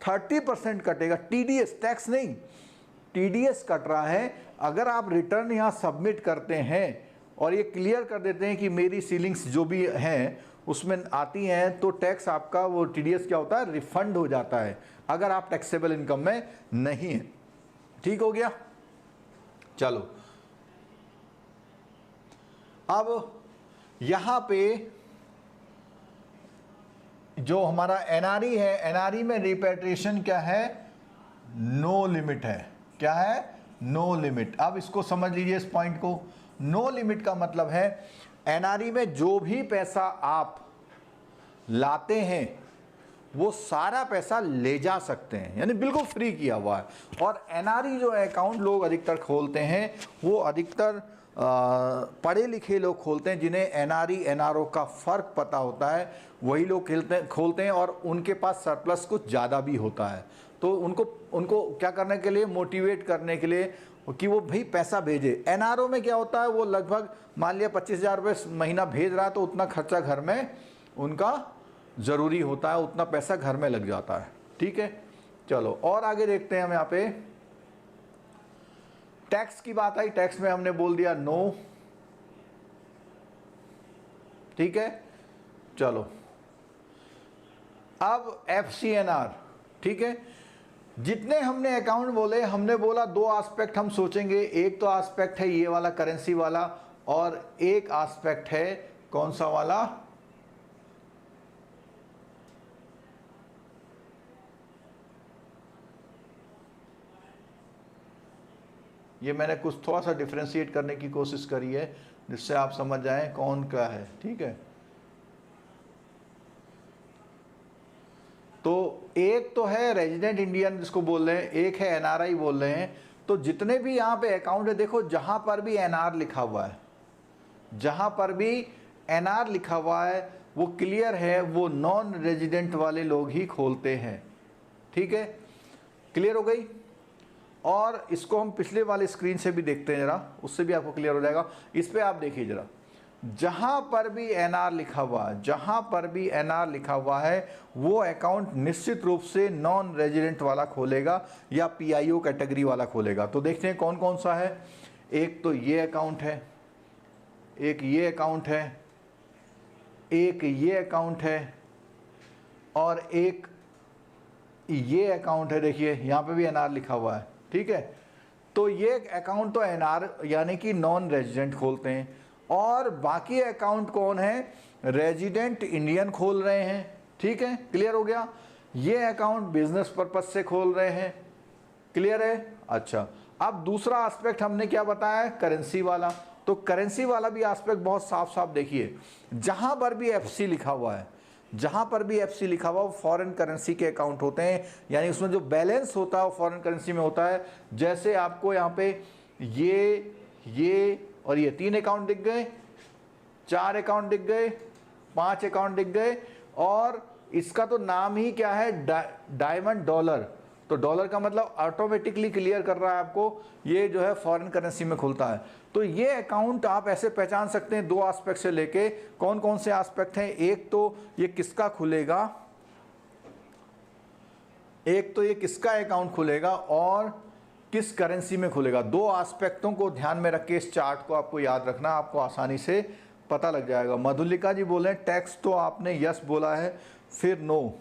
30% कटेगा। टीडीएस, टैक्स नहीं, टीडीएस कट रहा है। अगर आप रिटर्न यहाँ सबमिट करते हैं और ये क्लियर कर देते हैं कि मेरी सीलिंग्स जो भी हैं उसमें आती हैं, तो टैक्स आपका वो टीडीएस क्या होता है, रिफंड हो जाता है अगर आप टैक्सेबल इनकम में नहीं है। ठीक हो गया। चलो अब यहां पे जो हमारा एनआरई है, एनआरई में रिपेट्रिएशन क्या है, नो लिमिट है। क्या है? No limit. अब इसको समझ लीजिए इस पॉइंट को। नो लिमिट का मतलब है एनआरई में जो भी पैसा आप लाते हैं वो सारा पैसा ले जा सकते हैं, यानी बिल्कुल फ्री किया हुआ है। और एनआरई जो अकाउंट लोग अधिकतर खोलते हैं वो अधिकतर पढ़े लिखे लोग खोलते हैं, जिन्हें एनआरई एनआरओ का फ़र्क पता होता है, वही लोग खोलते हैं और उनके पास सरप्लस कुछ ज़्यादा भी होता है। तो उनको क्या करने के लिए, मोटिवेट करने के लिए कि वो भाई पैसा भेजे। एनआरओ में क्या होता है, वो लगभग मान लिया 25,000 रुपये महीना भेज रहा है, तो उतना खर्चा घर में उनका ज़रूरी होता है, उतना पैसा घर में लग जाता है। ठीक है, चलो और आगे देखते हैं हम यहाँ पे। टैक्स की बात आई, टैक्स में हमने बोल दिया नो। ठीक है, चलो अब एफसीएनआर। ठीक है, जितने हमने अकाउंट बोले, हमने बोला दो एस्पेक्ट हम सोचेंगे। एक तो एस्पेक्ट है ये वाला करेंसी वाला, और एक एस्पेक्ट है कौन सा वाला, ये मैंने कुछ थोड़ा सा डिफ्रेंशिएट करने की कोशिश करी है जिससे आप समझ जाएं कौन क्या है। ठीक है, तो एक तो है रेजिडेंट इंडियन जिसको बोल रहे हैं, एक है एनआरआई बोल रहे हैं। तो जितने भी यहाँ पे अकाउंट है, देखो जहां पर भी एनआर लिखा हुआ है, जहां पर भी एनआर लिखा हुआ है वो क्लियर है, वो नॉन रेजिडेंट वाले लोग ही खोलते हैं। ठीक है, क्लियर हो गई। और इसको हम पिछले वाले स्क्रीन से भी देखते हैं जरा, उससे भी आपको क्लियर हो जाएगा। इस पे आप देखिए जरा, जहां पर भी एनआर लिखा हुआ है, जहां पर भी एनआर लिखा हुआ है वो अकाउंट निश्चित रूप से नॉन रेजिडेंट वाला खोलेगा या पीआईओ कैटेगरी वाला खोलेगा। तो देखते हैं कौन कौन सा है। एक तो ये अकाउंट है, एक ये अकाउंट है, एक ये अकाउंट है, और एक ये अकाउंट है। देखिए यहाँ पे भी एनआर लिखा हुआ है। ठीक है, तो ये अकाउंट तो एनआर यानी कि नॉन रेजिडेंट खोलते हैं, और बाकी अकाउंट कौन है, रेजिडेंट इंडियन खोल रहे हैं। ठीक है, क्लियर हो गया। ये अकाउंट बिजनेस पर्पज से खोल रहे हैं, क्लियर है। अच्छा, अब दूसरा एस्पेक्ट हमने क्या बताया, करेंसी वाला। तो करेंसी वाला भी एस्पेक्ट बहुत साफ साफ देखिए, जहां पर भी एफसी लिखा हुआ है, जहां पर भी एफसी लिखा हुआ वो फॉरेन करेंसी के अकाउंट होते हैं, यानी उसमें जो बैलेंस होता है वो फॉरेन करेंसी में होता है। जैसे आपको यहाँ पे ये और ये 3 अकाउंट दिख गए, 4 अकाउंट दिख गए, 5 अकाउंट दिख गए, और इसका तो नाम ही क्या है, डायमंड डॉलर। तो डॉलर का मतलब ऑटोमेटिकली क्लियर कर रहा है आपको, ये जो है फॉरेन करेंसी में खुलता है। तो ये अकाउंट आप ऐसे पहचान सकते हैं दो एस्पेक्ट से लेके। कौन कौन से एस्पेक्ट हैं, एक तो ये किसका खुलेगा, एक तो ये किसका अकाउंट खुलेगा और किस करेंसी में खुलेगा। दो एस्पेक्टों को ध्यान में रख के इस चार्ट को आपको याद रखना, आपको आसानी से पता लग जाएगा। मधुलिका जी बोले टैक्स तो आपने यस बोला है, फिर नो।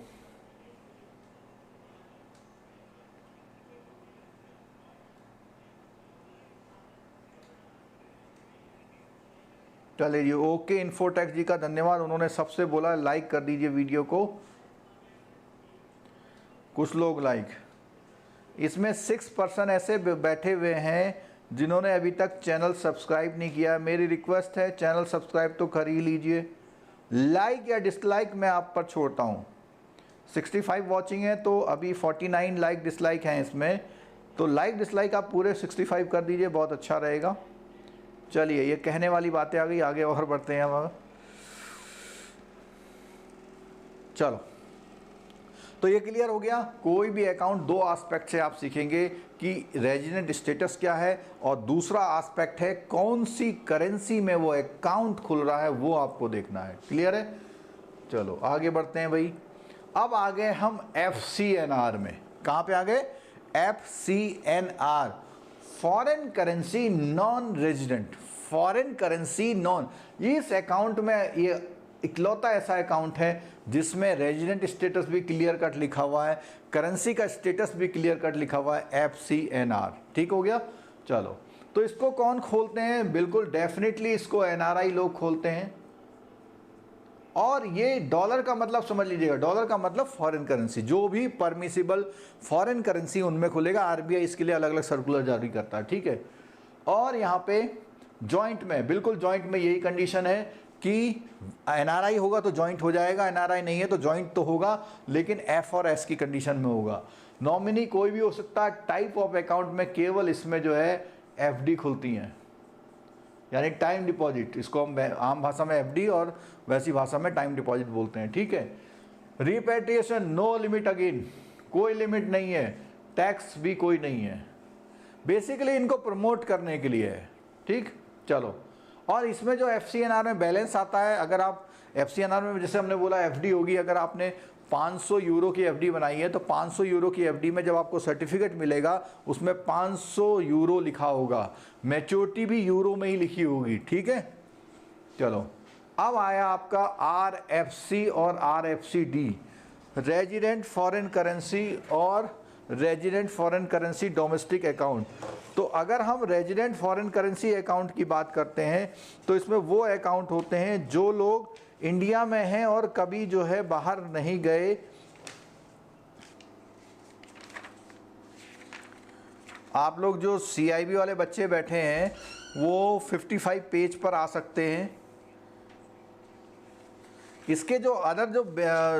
चलिए जी, ओके इन्फोटेक जी का धन्यवाद, उन्होंने सबसे बोला लाइक कर दीजिए वीडियो को। कुछ लोग लाइक, इसमें 6% ऐसे बैठे हुए हैं जिन्होंने अभी तक चैनल सब्सक्राइब नहीं किया। मेरी रिक्वेस्ट है चैनल सब्सक्राइब तो कर ही लीजिए। लाइक या डिसलाइक मैं आप पर छोड़ता हूँ। 65 वॉचिंग है तो अभी 49 लाइक डिसलाइक हैं इसमें, तो लाइक डिसलाइक आप पूरे 65 कर दीजिए, बहुत अच्छा रहेगा। चलिए, ये कहने वाली बातें आ गई, आगे और बढ़ते हैं हम। चलो, तो ये क्लियर हो गया। कोई भी अकाउंट दो एस्पेक्ट से आप सीखेंगे कि रेजिडेंट स्टेटस क्या है, और दूसरा एस्पेक्ट है कौन सी करेंसी में वो अकाउंट खुल रहा है, वो आपको देखना है। क्लियर है? चलो आगे बढ़ते हैं भाई। अब आ गए हम FCNR में। कहाँ पे आ गए? FCNR, foreign currency non resident, foreign currency non. इस अकाउंट में ये इकलौता ऐसा अकाउंट है जिसमें रेजिडेंट स्टेटस भी क्लियर कट लिखा हुआ है, करेंसी का स्टेटस भी क्लियर कट लिखा हुआ है, FCNR। ठीक हो गया? चलो, तो इसको कौन खोलते हैं? बिल्कुल डेफिनेटली इसको NRI लोग खोलते हैं। और ये डॉलर का मतलब समझ लीजिएगा, डॉलर का मतलब फॉरेन करेंसी, जो भी परमिसिबल फॉरेन करेंसी उनमें खुलेगा। RBI इसके लिए अलग अलग सर्कुलर जारी करता है। ठीक है? और यहाँ पे जॉइंट में, बिल्कुल जॉइंट में यही कंडीशन है कि NRI होगा तो जॉइंट हो जाएगा, NRI नहीं है तो जॉइंट तो होगा, लेकिन F और S की कंडीशन में होगा। नॉमिनी कोई भी हो सकता है। टाइप ऑफ अकाउंट में केवल इसमें जो है FD खुलती हैं, यानी टाइम डिपॉजिट। इसको हम आम भाषा में FD और वैसी भाषा में टाइम डिपॉजिट बोलते हैं। ठीक है? रिपेट्रिएशन नो लिमिट, अगेन कोई लिमिट नहीं है, टैक्स भी कोई नहीं है, बेसिकली इनको प्रमोट करने के लिए है। ठीक? चलो, और इसमें जो FCNR में बैलेंस आता है, अगर आप FCNR में जैसे हमने बोला FD होगी, अगर आपने 500 यूरो की FD बनाई है तो 500 यूरो की FD में जब आपको सर्टिफिकेट मिलेगा उसमें 500 यूरो लिखा होगा, मैच्योरिटी भी यूरो में ही लिखी होगी। ठीक है? चलो, अब आया आपका RFC और RFCD, रेजिडेंट फॉरेन करेंसी और resident foreign currency domestic account. तो अगर हम रेजिडेंट फॉरेन करेंसी अकाउंट की बात करते हैं तो इसमें वो अकाउंट होते हैं जो लोग इंडिया में हैं और कभी जो है बाहर नहीं गए। आप लोग जो CIB वाले बच्चे बैठे हैं वो 55 पेज पर आ सकते हैं। इसके जो अदर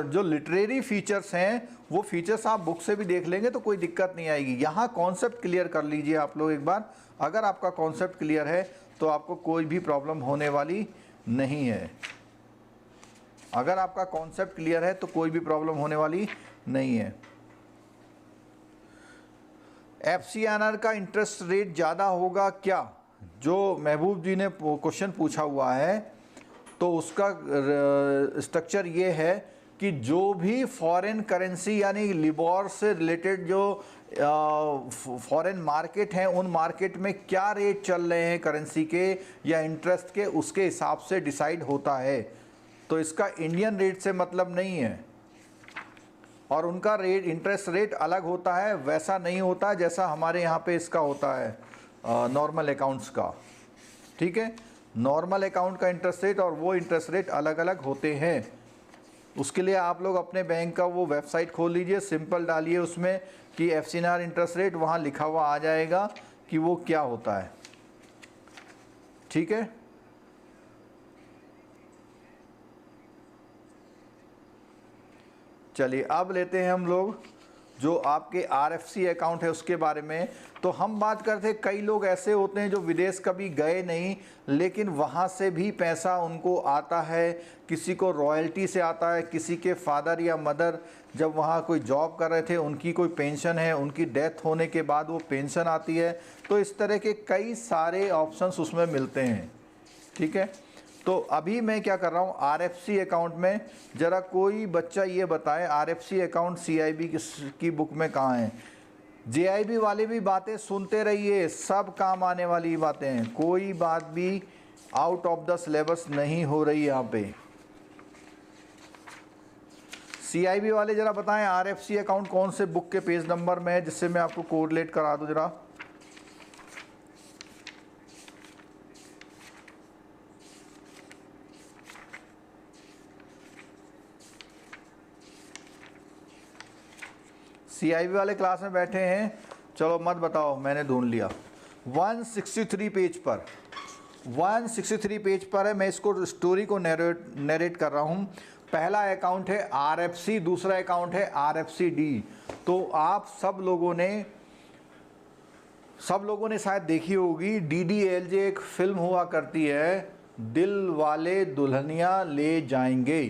जो लिटरेरी फीचर्स हैं वो फीचर्स आप बुक से भी देख लेंगे तो कोई दिक्कत नहीं आएगी। यहाँ कॉन्सेप्ट क्लियर कर लीजिए आप लोग एक बार। अगर आपका कॉन्सेप्ट क्लियर है तो आपको कोई भी प्रॉब्लम होने वाली नहीं है। अगर आपका कॉन्सेप्ट क्लियर है तो कोई भी प्रॉब्लम होने वाली नहीं है। FCNR का इंटरेस्ट रेट ज़्यादा होगा क्या? जो महबूब जी ने क्वेश्चन पूछा हुआ है तो उसका स्ट्रक्चर ये है कि जो भी फॉरेन करेंसी यानी लिबोर से रिलेटेड जो फॉरेन मार्केट हैं उन मार्केट में क्या रेट चल रहे हैं करेंसी के या इंटरेस्ट के, उसके हिसाब से डिसाइड होता है। तो इसका इंडियन रेट से मतलब नहीं है, और उनका रेट इंटरेस्ट रेट अलग होता है, वैसा नहीं होता जैसा हमारे यहाँ पे इसका होता है नॉर्मल अकाउंट्स का। ठीक है? नॉर्मल अकाउंट का इंटरेस्ट रेट और वो इंटरेस्ट रेट अलग अलग होते हैं। उसके लिए आप लोग अपने बैंक का वो वेबसाइट खोल लीजिए, सिंपल डालिए उसमें कि FCNR इंटरेस्ट रेट, वहाँ लिखा हुआ आ जाएगा कि वो क्या होता है। ठीक है? चलिए, अब लेते हैं हम लोग जो आपके RFC अकाउंट है उसके बारे में। तो हम बात करते हैं, कई लोग ऐसे होते हैं जो विदेश कभी गए नहीं लेकिन वहाँ से भी पैसा उनको आता है। किसी को रॉयल्टी से आता है, किसी के फादर या मदर जब वहाँ कोई जॉब कर रहे थे उनकी कोई पेंशन है, उनकी डेथ होने के बाद वो पेंशन आती है। तो इस तरह के कई सारे ऑप्शंस उसमें मिलते हैं। ठीक है? तो अभी मैं क्या कर रहा हूँ, RFC अकाउंट में ज़रा कोई बच्चा ये बताए RFC अकाउंट CIB की बुक में कहाँ है। JIB वाले भी बातें सुनते रहिए, सब काम आने वाली बातें हैं, कोई बात भी आउट ऑफ द सिलेबस नहीं हो रही यहाँ पे। CIB वाले ज़रा बताएं RFC अकाउंट कौन से बुक के पेज नंबर में है, जिससे मैं आपको कोरिलेट करा दूँ ज़रा। CIB वाले क्लास में बैठे हैं, चलो मत बताओ, मैंने ढूंढ लिया। 163 पेज पर, 163 पेज पर है। मैं इसको स्टोरी को नरेट कर रहा हूँ। पहला अकाउंट है RFC, दूसरा अकाउंट है RFCD। तो आप सब लोगों ने शायद देखी होगी, DDLJ एक फिल्म हुआ करती है, दिल वाले दुल्हनिया ले जाएंगे।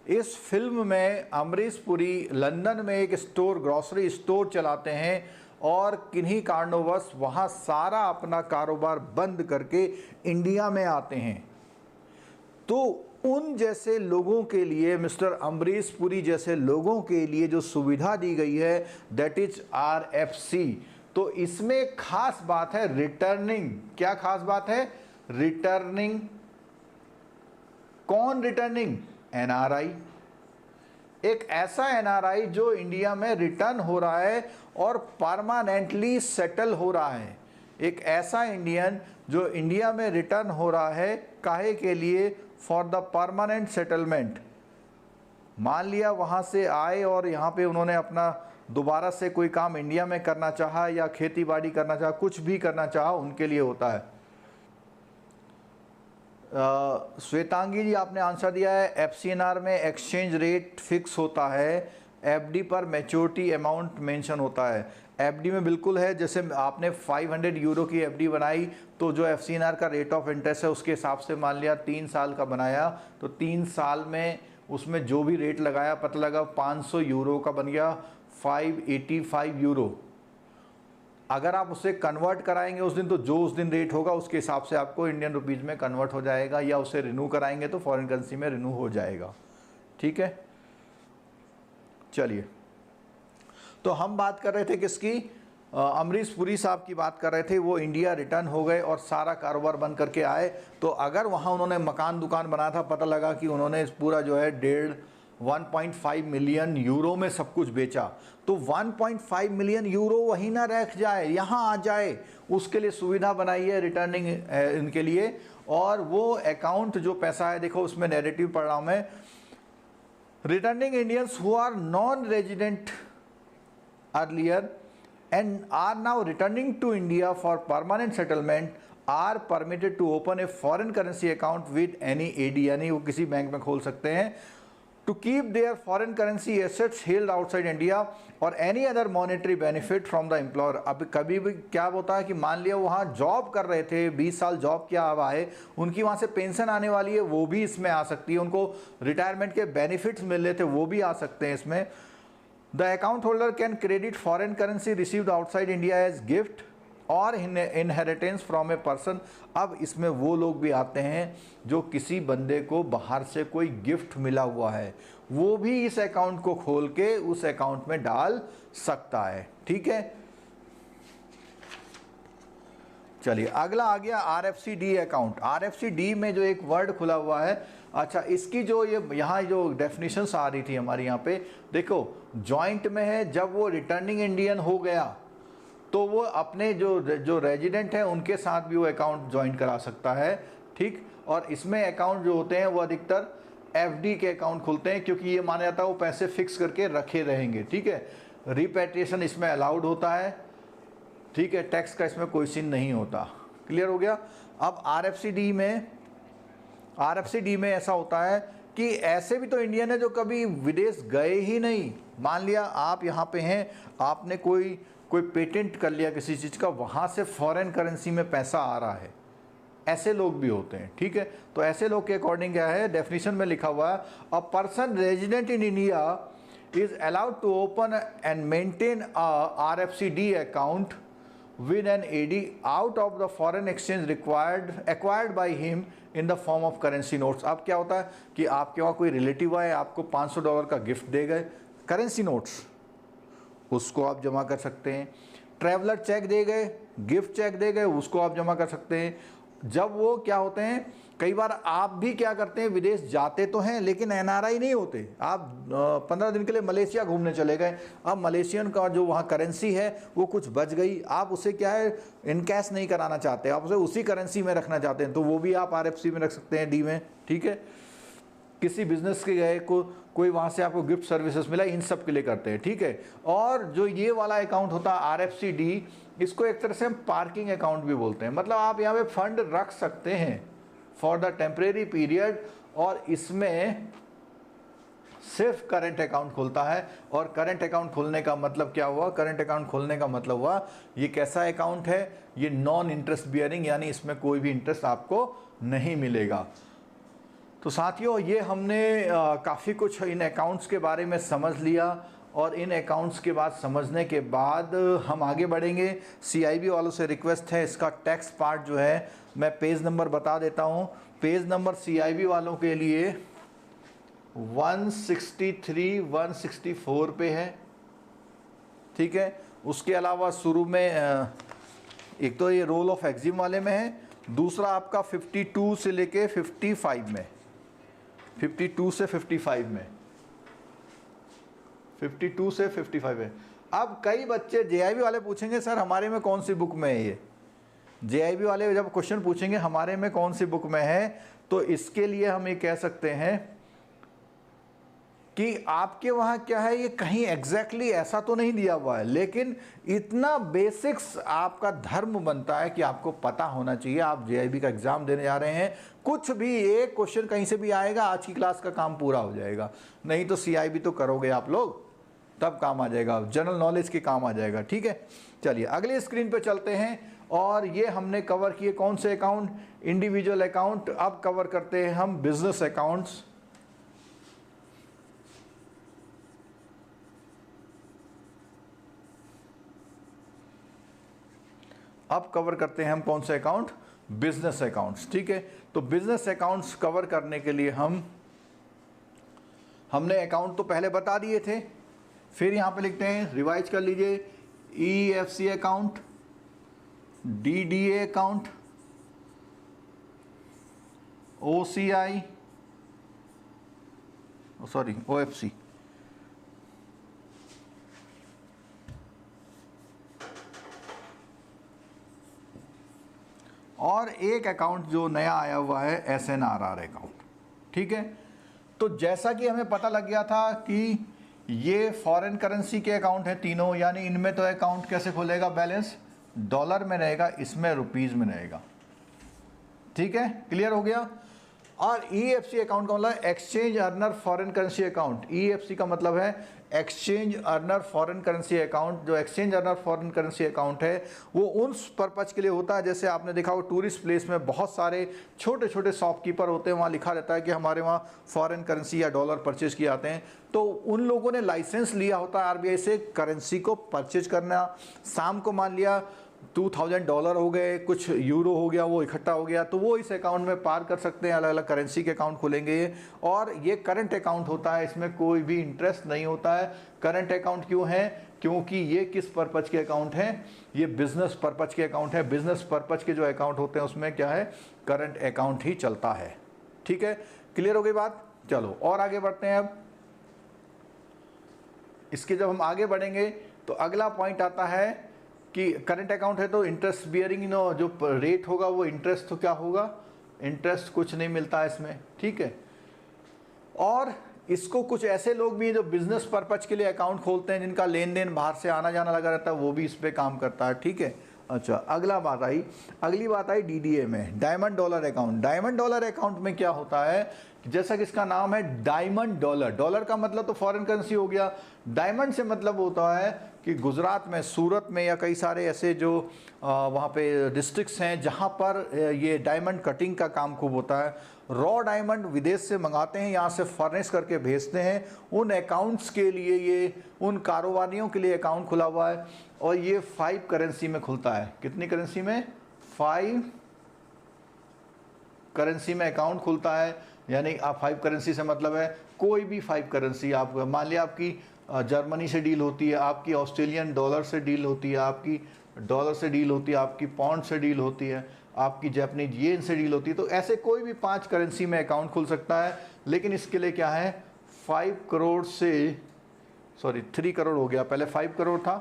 इस फिल्म में अमरीश पुरी लंदन में एक स्टोर, ग्रॉसरी स्टोर चलाते हैं और किन्हीं कारणोंवश वहाँ सारा अपना कारोबार बंद करके इंडिया में आते हैं। तो उन जैसे लोगों के लिए, मिस्टर अमरीश पुरी जैसे लोगों के लिए जो सुविधा दी गई है, दैट इज RFC। तो इसमें खास बात है रिटर्निंग। क्या खास बात है? रिटर्निंग। कौन रिटर्निंग? NRI। एक ऐसा NRI जो इंडिया में रिटर्न हो रहा है और परमानेंटली सेटल हो रहा है। एक ऐसा इंडियन जो इंडिया में रिटर्न हो रहा है, काहे के लिए? For the permanent settlement. मान लिया वहाँ से आए और यहाँ पे उन्होंने अपना दोबारा से कोई काम इंडिया में करना चाहा या खेती बाड़ी करना चाहा, कुछ भी करना चाहा, उनके लिए होता है। श्वेतांगी जी आपने आंसर दिया है, FCNR में एक्सचेंज रेट फिक्स होता है, FD पर मैच्योरिटी अमाउंट मेंशन होता है। FD में बिल्कुल है, जैसे आपने 500 यूरो की FD बनाई तो जो FCNR का रेट ऑफ इंटरेस्ट है उसके हिसाब से मान लिया 3 साल का बनाया, तो 3 साल में उसमें जो भी रेट लगाया पता लगा 500 यूरो का बन गया 585 यूरो। अगर आप उसे कन्वर्ट कराएंगे उस दिन, तो जो उस दिन रेट होगा उसके हिसाब से आपको इंडियन रुपीज़ में कन्वर्ट हो जाएगा, या उसे रिन्यू कराएंगे तो फॉरेन करेंसी में रिन्यू हो जाएगा। ठीक है, चलिए। तो हम बात कर रहे थे किसकी? अमरीश पुरी साहब की बात कर रहे थे। वो इंडिया रिटर्न हो गए और सारा कारोबार बंद करके आए। तो अगर वहाँ उन्होंने मकान दुकान बनाया था, पता लगा कि उन्होंने पूरा जो है 1.5 मिलियन यूरो में सब कुछ बेचा, तो 1.5 मिलियन यूरो वहीं ना रख जाए, यहाँ आ जाए, उसके लिए सुविधा बनाई है रिटर्निंग इनके लिए। और वो अकाउंट जो पैसा है, देखो उसमें नैरेटिव पढ़ रहा हूँ मैं, returning Indians who are non resident earlier and are now returning to India for permanent settlement are permitted to open a foreign currency account with any AD, यानी वो किसी बैंक में खोल सकते हैं, to keep their foreign currency assets held outside India or any other monetary benefit from the employer। अब कभी भी क्या होता है कि मान लिया वहाँ जॉब कर रहे थे, 20 साल जॉब किया हुआ है, उनकी वहाँ से पेंशन आने वाली है, वो भी इसमें आ सकती है, उनको रिटायरमेंट के बेनिफिट्स मिल रहे थे, वो भी आ सकते हैं इसमें। The account holder can credit foreign currency received outside India as gift or inheritance from a person। अब इसमें वो लोग भी आते हैं जो किसी बंदे को बाहर से कोई गिफ्ट मिला हुआ है, वो भी इस अकाउंट को खोल के उस अकाउंट में डाल सकता है। ठीक है, चलिए अगला आ गया RFCD अकाउंट। RFCD में जो एक वर्ड खुला हुआ है, अच्छा इसकी जो ये यहाँ जो डेफिनेशंस आ रही थी हमारी यहाँ पे, देखो जॉइंट में है, जब वो रिटर्निंग इंडियन हो गया तो वो अपने जो रेजिडेंट हैं उनके साथ भी वो अकाउंट ज्वाइंट करा सकता है। ठीक, और इसमें अकाउंट जो होते हैं वो अधिकतर FD के अकाउंट खुलते हैं, क्योंकि ये माना जाता है वो पैसे फिक्स करके रखे रहेंगे। ठीक है, रिपेट्रिएशन इसमें अलाउड होता है। ठीक है, टैक्स का इसमें कोई सीन नहीं होता। क्लियर हो गया। अब RFCD में ऐसा होता है कि ऐसे भी तो इंडियन है जो कभी विदेश गए ही नहीं। मान लिया आप यहाँ पे हैं, आपने कोई पेटेंट कर लिया किसी चीज़ का, वहाँ से फॉरेन करेंसी में पैसा आ रहा है, ऐसे लोग भी होते हैं। ठीक है, तो ऐसे लोग के अकॉर्डिंग क्या है, डेफिनेशन में लिखा हुआ है, a person resident in India is allowed to open and maintain a RFCD account with an AD out of the foreign exchange acquired by him in the form of currency notes। अब क्या होता है कि आपके वहाँ कोई relative आए, आपको $500 का गिफ्ट दे गए, करेंसी नोट्स, उसको आप जमा कर सकते हैं। ट्रैवलर चेक दे गए, गिफ्ट चेक दे गए, उसको आप जमा कर सकते हैं। जब वो क्या होते हैं, कई बार आप भी क्या करते हैं, विदेश जाते तो हैं लेकिन NRI नहीं होते, आप 15 दिन के लिए मलेशिया घूमने चले गए, अब मलेशियन का जो वहाँ करेंसी है वो कुछ बच गई, आप उसे क्या है इन कैश नहीं कराना चाहते, आप उसे उसी करेंसी में रखना चाहते हैं, तो वो भी आप RFC में रख सकते हैं, D में। ठीक है, किसी बिजनेस के गए को कोई वहाँ से आपको गिफ्ट सर्विसेज मिला, इन सब के लिए करते हैं, ठीक है। और जो ये वाला अकाउंट होता है RFCD, इसको एक तरह से हम पार्किंग अकाउंट भी बोलते हैं। मतलब आप यहाँ पे फंड रख सकते हैं फॉर द टेम्परेरी पीरियड, और इसमें सिर्फ करंट अकाउंट खुलता है। और करंट अकाउंट खोलने का मतलब क्या हुआ? करंट अकाउंट खोलने का मतलब हुआ ये कैसा अकाउंट है? ये नॉन इंटरेस्ट बियरिंग, यानी इसमें कोई भी इंटरेस्ट आपको नहीं मिलेगा। तो साथियों, ये हमने काफ़ी कुछ इन अकाउंट्स के बारे में समझ लिया, और इन अकाउंट्स के बाद समझने के बाद हम आगे बढ़ेंगे। CIB वालों से रिक्वेस्ट है, इसका टैक्स पार्ट जो है मैं पेज नंबर बता देता हूँ। पेज नंबर CIB वालों के लिए 163 164 पे है, ठीक है। उसके अलावा शुरू में एक तो ये रोल ऑफ एक्जिम वाले में है, दूसरा आपका 52 से लेके 55 में, 52 से 55 में, 52 से 55 है। अब कई बच्चे JIB वाले पूछेंगे सर हमारे में कौन सी बुक में है ये? JIB वाले जब क्वेश्चन पूछेंगे हमारे में कौन सी बुक में है, तो इसके लिए हम ये कह सकते हैं कि आपके वहाँ क्या है, ये कहीं एग्जैक्टली ऐसा तो नहीं दिया हुआ है, लेकिन इतना बेसिक्स आपका धर्म बनता है कि आपको पता होना चाहिए। आप JIB का एग्ज़ाम देने जा रहे हैं, कुछ भी एक क्वेश्चन कहीं से भी आएगा, आज की क्लास का काम पूरा हो जाएगा। नहीं तो CIB तो करोगे आप लोग, तब काम आ जाएगा, जनरल नॉलेज के काम आ जाएगा, ठीक है। चलिए अगले स्क्रीन पे चलते हैं, और ये हमने कवर किए कौन से अकाउंट? Individual account. अब कवर करते हैं हम बिजनेस अकाउंट्स। अब कवर करते हैं हम कौन से अकाउंट? बिजनेस अकाउंट्स, ठीक है। तो बिजनेस अकाउंट्स कवर करने के लिए हमने अकाउंट तो पहले बता दिए थे, फिर यहाँ पे लिखते हैं, रिवाइज कर लीजिए, EFC account, DDA account, OCI, sorry OFC, और एक अकाउंट जो नया आया हुआ है SNRR अकाउंट, ठीक है। तो जैसा कि हमें पता लग गया था कि ये फॉरेन करेंसी के अकाउंट है तीनों, यानी इनमें तो अकाउंट कैसे खुलेगा? बैलेंस डॉलर में रहेगा, इसमें रुपीस में रहेगा, ठीक है। क्लियर हो गया। और EFC अकाउंट का मतलब exchange earner foreign currency account. EFC का मतलब है exchange earner foreign currency account. जो exchange earner foreign currency account है वो उन पर्पज के लिए होता है, जैसे आपने देखा हो टूरिस्ट प्लेस में बहुत सारे छोटे छोटे शॉपकीपर होते हैं, वहाँ लिखा रहता है कि हमारे वहाँ फॉरेन करेंसी या डॉलर परचेज किए जाते हैं। तो उन लोगों ने लाइसेंस लिया होता है RBI से करेंसी को परचेज करना। शाम को मान लिया $2000 हो गए, कुछ यूरो हो गया, वो इकट्ठा हो गया, तो वो इस अकाउंट में पार कर सकते हैं। अलग अलग करेंसी के अकाउंट खुलेंगे ये, और ये करंट अकाउंट होता है, इसमें कोई भी इंटरेस्ट नहीं होता है। करंट अकाउंट क्यों है? क्योंकि ये किस पर्पज के अकाउंट हैं? ये बिजनेस पर्पज के अकाउंट है। बिजनेस पर्पज के जो अकाउंट होते हैं उसमें क्या है? करंट अकाउंट ही चलता है, ठीक है। क्लियर हो गई बात? चलो और आगे बढ़ते हैं। अब इसके जब हम आगे बढ़ेंगे तो अगला पॉइंट आता है कि करंट अकाउंट है तो इंटरेस्ट बियरिंग जो रेट होगा वो इंटरेस्ट तो क्या होगा? इंटरेस्ट कुछ नहीं मिलता है इसमें, ठीक है। और इसको कुछ ऐसे लोग भी हैं जो बिजनेस पर्पज के लिए अकाउंट खोलते हैं, जिनका लेन देन बाहर से आना जाना लगा रहता है, वो भी इस पे काम करता है, ठीक है। अच्छा, अगली बात आई DDA में, diamond dollar account. Diamond dollar account में क्या होता है? जैसा कि इसका नाम है डायमंड डॉलर। डॉलर का मतलब तो फॉरेन करेंसी हो गया, डायमंड से मतलब होता है कि गुजरात में, सूरत में या कई सारे ऐसे जो वहाँ पे डिस्ट्रिक्ट्स हैं जहाँ पर ये डायमंड कटिंग का काम खूब होता है। रॉ डायमंड विदेश से मंगाते हैं, यहाँ से फर्निश करके भेजते हैं। उन अकाउंट्स के लिए, ये उन कारोबारियों के लिए अकाउंट खुला हुआ है, और ये 5 करेंसी में खुलता है। कितनी करेंसी में? 5 करेंसी में अकाउंट खुलता है। यानी आप 5 करेंसी से मतलब है कोई भी 5 करेंसी। आप मान लिया आपकी जर्मनी से डील होती है, आपकी ऑस्ट्रेलियन डॉलर से डील होती है, आपकी डॉलर से डील होती है, आपकी पाउंड से डील होती है, आपकी जापानीज येन से डील होती है। तो ऐसे कोई भी 5 करेंसी में अकाउंट खुल सकता है। लेकिन इसके लिए क्या है? 5 करोड़ से, सॉरी 3 करोड़ हो गया, पहले 5 करोड़ था,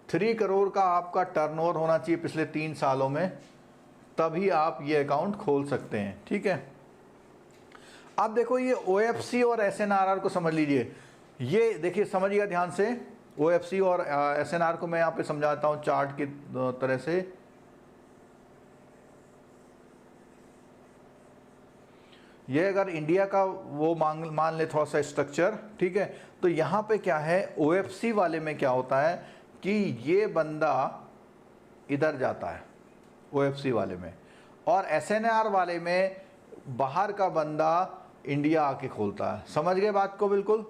3 करोड़ का आपका टर्नओवर होना चाहिए पिछले 3 सालों में। तभी आप ये अकाउंट खोल सकते हैं। ठीक है, अब देखो ये OFC और SNRR को समझ लीजिए। ये देखिए, समझिएगा ध्यान से, OFC और SNR को मैं यहाँ पे समझाता हूँ चार्ट की तरह से। ये अगर इंडिया का वो मान ले थोड़ा सा स्ट्रक्चर, ठीक है, तो यहाँ पे क्या है, OFC वाले में क्या होता है कि ये बंदा इधर जाता है OFC वाले में, और SNR वाले में बाहर का बंदा इंडिया आके खोलता है। समझ गए बात को बिल्कुल।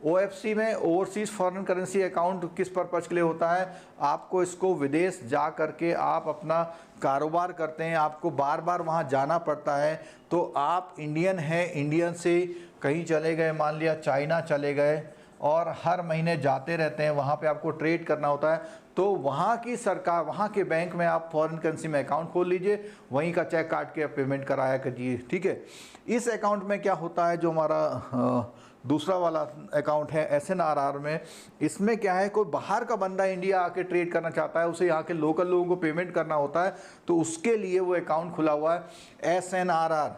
OFC में ओवरसीज फॉरेन करेंसी अकाउंट किस पर्पज के लिए होता है, आपको इसको विदेश जा करके आप अपना कारोबार करते हैं, आपको बार बार वहाँ जाना पड़ता है, तो आप इंडियन हैं, इंडियन से कहीं चले गए, मान लिया चाइना चले गए, और हर महीने जाते रहते हैं, वहाँ पे आपको ट्रेड करना होता है, तो वहाँ की सरकार, वहाँ के बैंक में आप फॉरेन करेंसी में अकाउंट खोल लीजिए, वहीं का चेक काट के पेमेंट कराया कीजिए। ठीक है, इस अकाउंट में क्या होता है, जो हमारा दूसरा वाला अकाउंट है SNRR में, इसमें क्या है, कोई बाहर का बंदा इंडिया आके ट्रेड करना चाहता है, उसे यहाँ के लोकल लोगों को पेमेंट करना होता है, तो उसके लिए वो अकाउंट खुला हुआ है SNRR,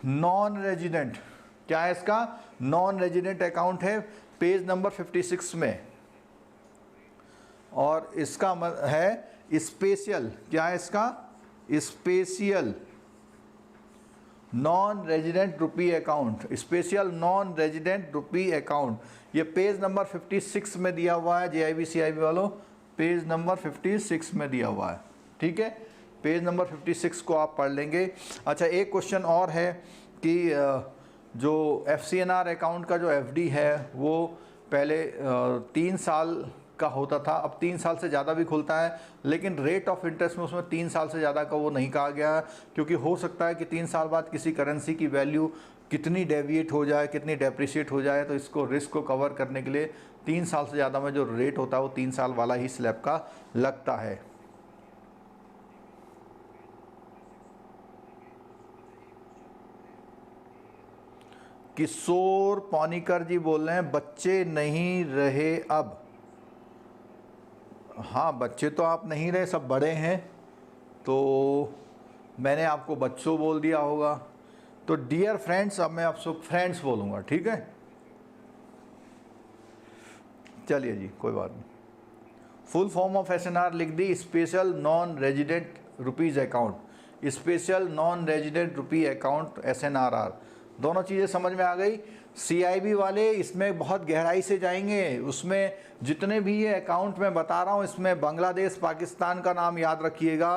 नॉन रेजिडेंट। क्या है इसका, नॉन रेजिडेंट अकाउंट है, पेज नंबर 56 में। और इसका है स्पेशल, क्या है इसका, special non resident rupee account, special non resident rupee account. ये पेज नंबर 56 में दिया हुआ है, JIB CIB वालों, पेज नंबर 56 में दिया हुआ है। ठीक है, पेज नंबर 56 को आप पढ़ लेंगे। अच्छा, एक क्वेश्चन और है कि जो FCNR अकाउंट का जो FD है वो पहले 3 साल का होता था, अब 3 साल से ज़्यादा भी खुलता है, लेकिन रेट ऑफ इंटरेस्ट में उसमें 3 साल से ज़्यादा का वो नहीं कहा गया, क्योंकि हो सकता है कि 3 साल बाद किसी करेंसी की वैल्यू कितनी डेविएट हो जाए, कितनी डेप्रिशिएट हो जाए, तो इसको रिस्क को कवर करने के लिए 3 साल से ज़्यादा में जो रेट होता है वो 3 साल वाला ही स्लैब का लगता है। किशोर पौनीकर जी बोल रहे हैं बच्चे नहीं रहे अब। हाँ, बच्चे तो आप नहीं रहे, सब बड़े हैं, तो मैंने आपको बच्चों बोल दिया होगा, तो डियर फ्रेंड्स, अब मैं आपसे फ्रेंड्स बोलूँगा। ठीक है, चलिए जी, कोई बात नहीं। फुल फॉर्म ऑफ SNR लिख दी, special non resident rupees account, special non resident rupee account SNRR। दोनों चीज़ें समझ में आ गई। CIB वाले इसमें बहुत गहराई से जाएंगे, उसमें जितने भी ये अकाउंट मैं बता रहा हूँ, इसमें बांग्लादेश, पाकिस्तान का नाम याद रखिएगा,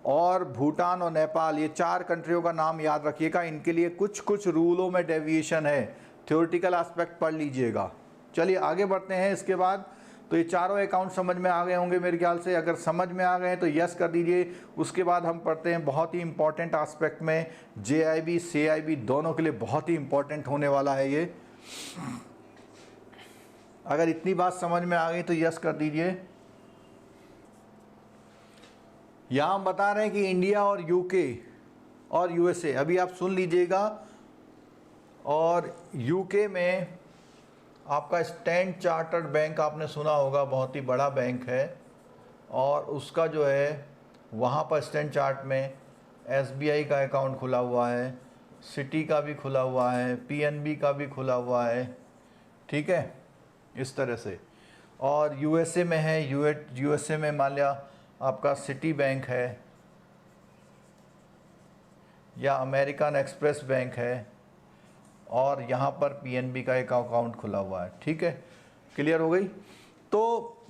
और भूटान और नेपाल, ये 4 कंट्रियों का नाम याद रखिएगा। इनके लिए कुछ कुछ रूलों में डेविएशन है, थ्योरेटिकल एस्पेक्ट पढ़ लीजिएगा। चलिए आगे बढ़ते हैं। इसके बाद तो ये चारों अकाउंट समझ में आ गए होंगे मेरे ख्याल से, अगर समझ में आ गए तो यस कर दीजिए। उसके बाद हम पढ़ते हैं बहुत ही इंपॉर्टेंट एस्पेक्ट में, JIB CIB दोनों के लिए बहुत ही इंपॉर्टेंट होने वाला है ये। अगर इतनी बात समझ में आ गई तो यस कर दीजिए। यहाँ हम बता रहे हैं कि इंडिया और UK और USA, अभी आप सुन लीजिएगा, और UK में आपका स्टैंड चार्टर्ड बैंक आपने सुना होगा, बहुत ही बड़ा बैंक है, और उसका जो है वहाँ पर स्टैंड चार्ट में SBI का अकाउंट खुला हुआ है, सिटी का भी खुला हुआ है, PNB का भी खुला हुआ है। ठीक है, इस तरह से। और USA में है, USA में मान लिया आपका सिटी बैंक है, या अमेरिकन एक्सप्रेस बैंक है, और यहाँ पर PNB का एक अकाउंट खुला हुआ है। ठीक है, क्लियर हो गई। तो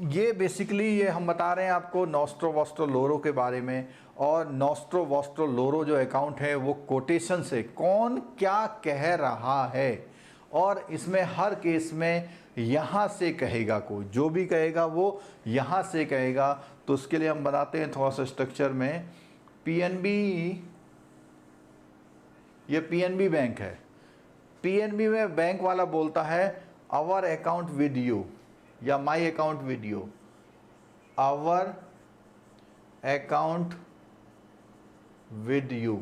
ये बेसिकली ये हम बता रहे हैं आपको नॉस्ट्रो वॉस्ट्रो लोरो के बारे में, और नॉस्ट्रो वॉस्ट्रो लोरो जो अकाउंट है वो कोटेशन से कौन क्या कह रहा है, और इसमें हर केस में यहाँ से कहेगा, कोई जो भी कहेगा वो यहाँ से कहेगा। तो उसके लिए हम बनाते हैं थोड़ा सा स्ट्रक्चर में। PNB, ये PNB बैंक है, PNB में बैंक वाला बोलता है आवर अकाउंट विद यू, या my account with you, our account with you.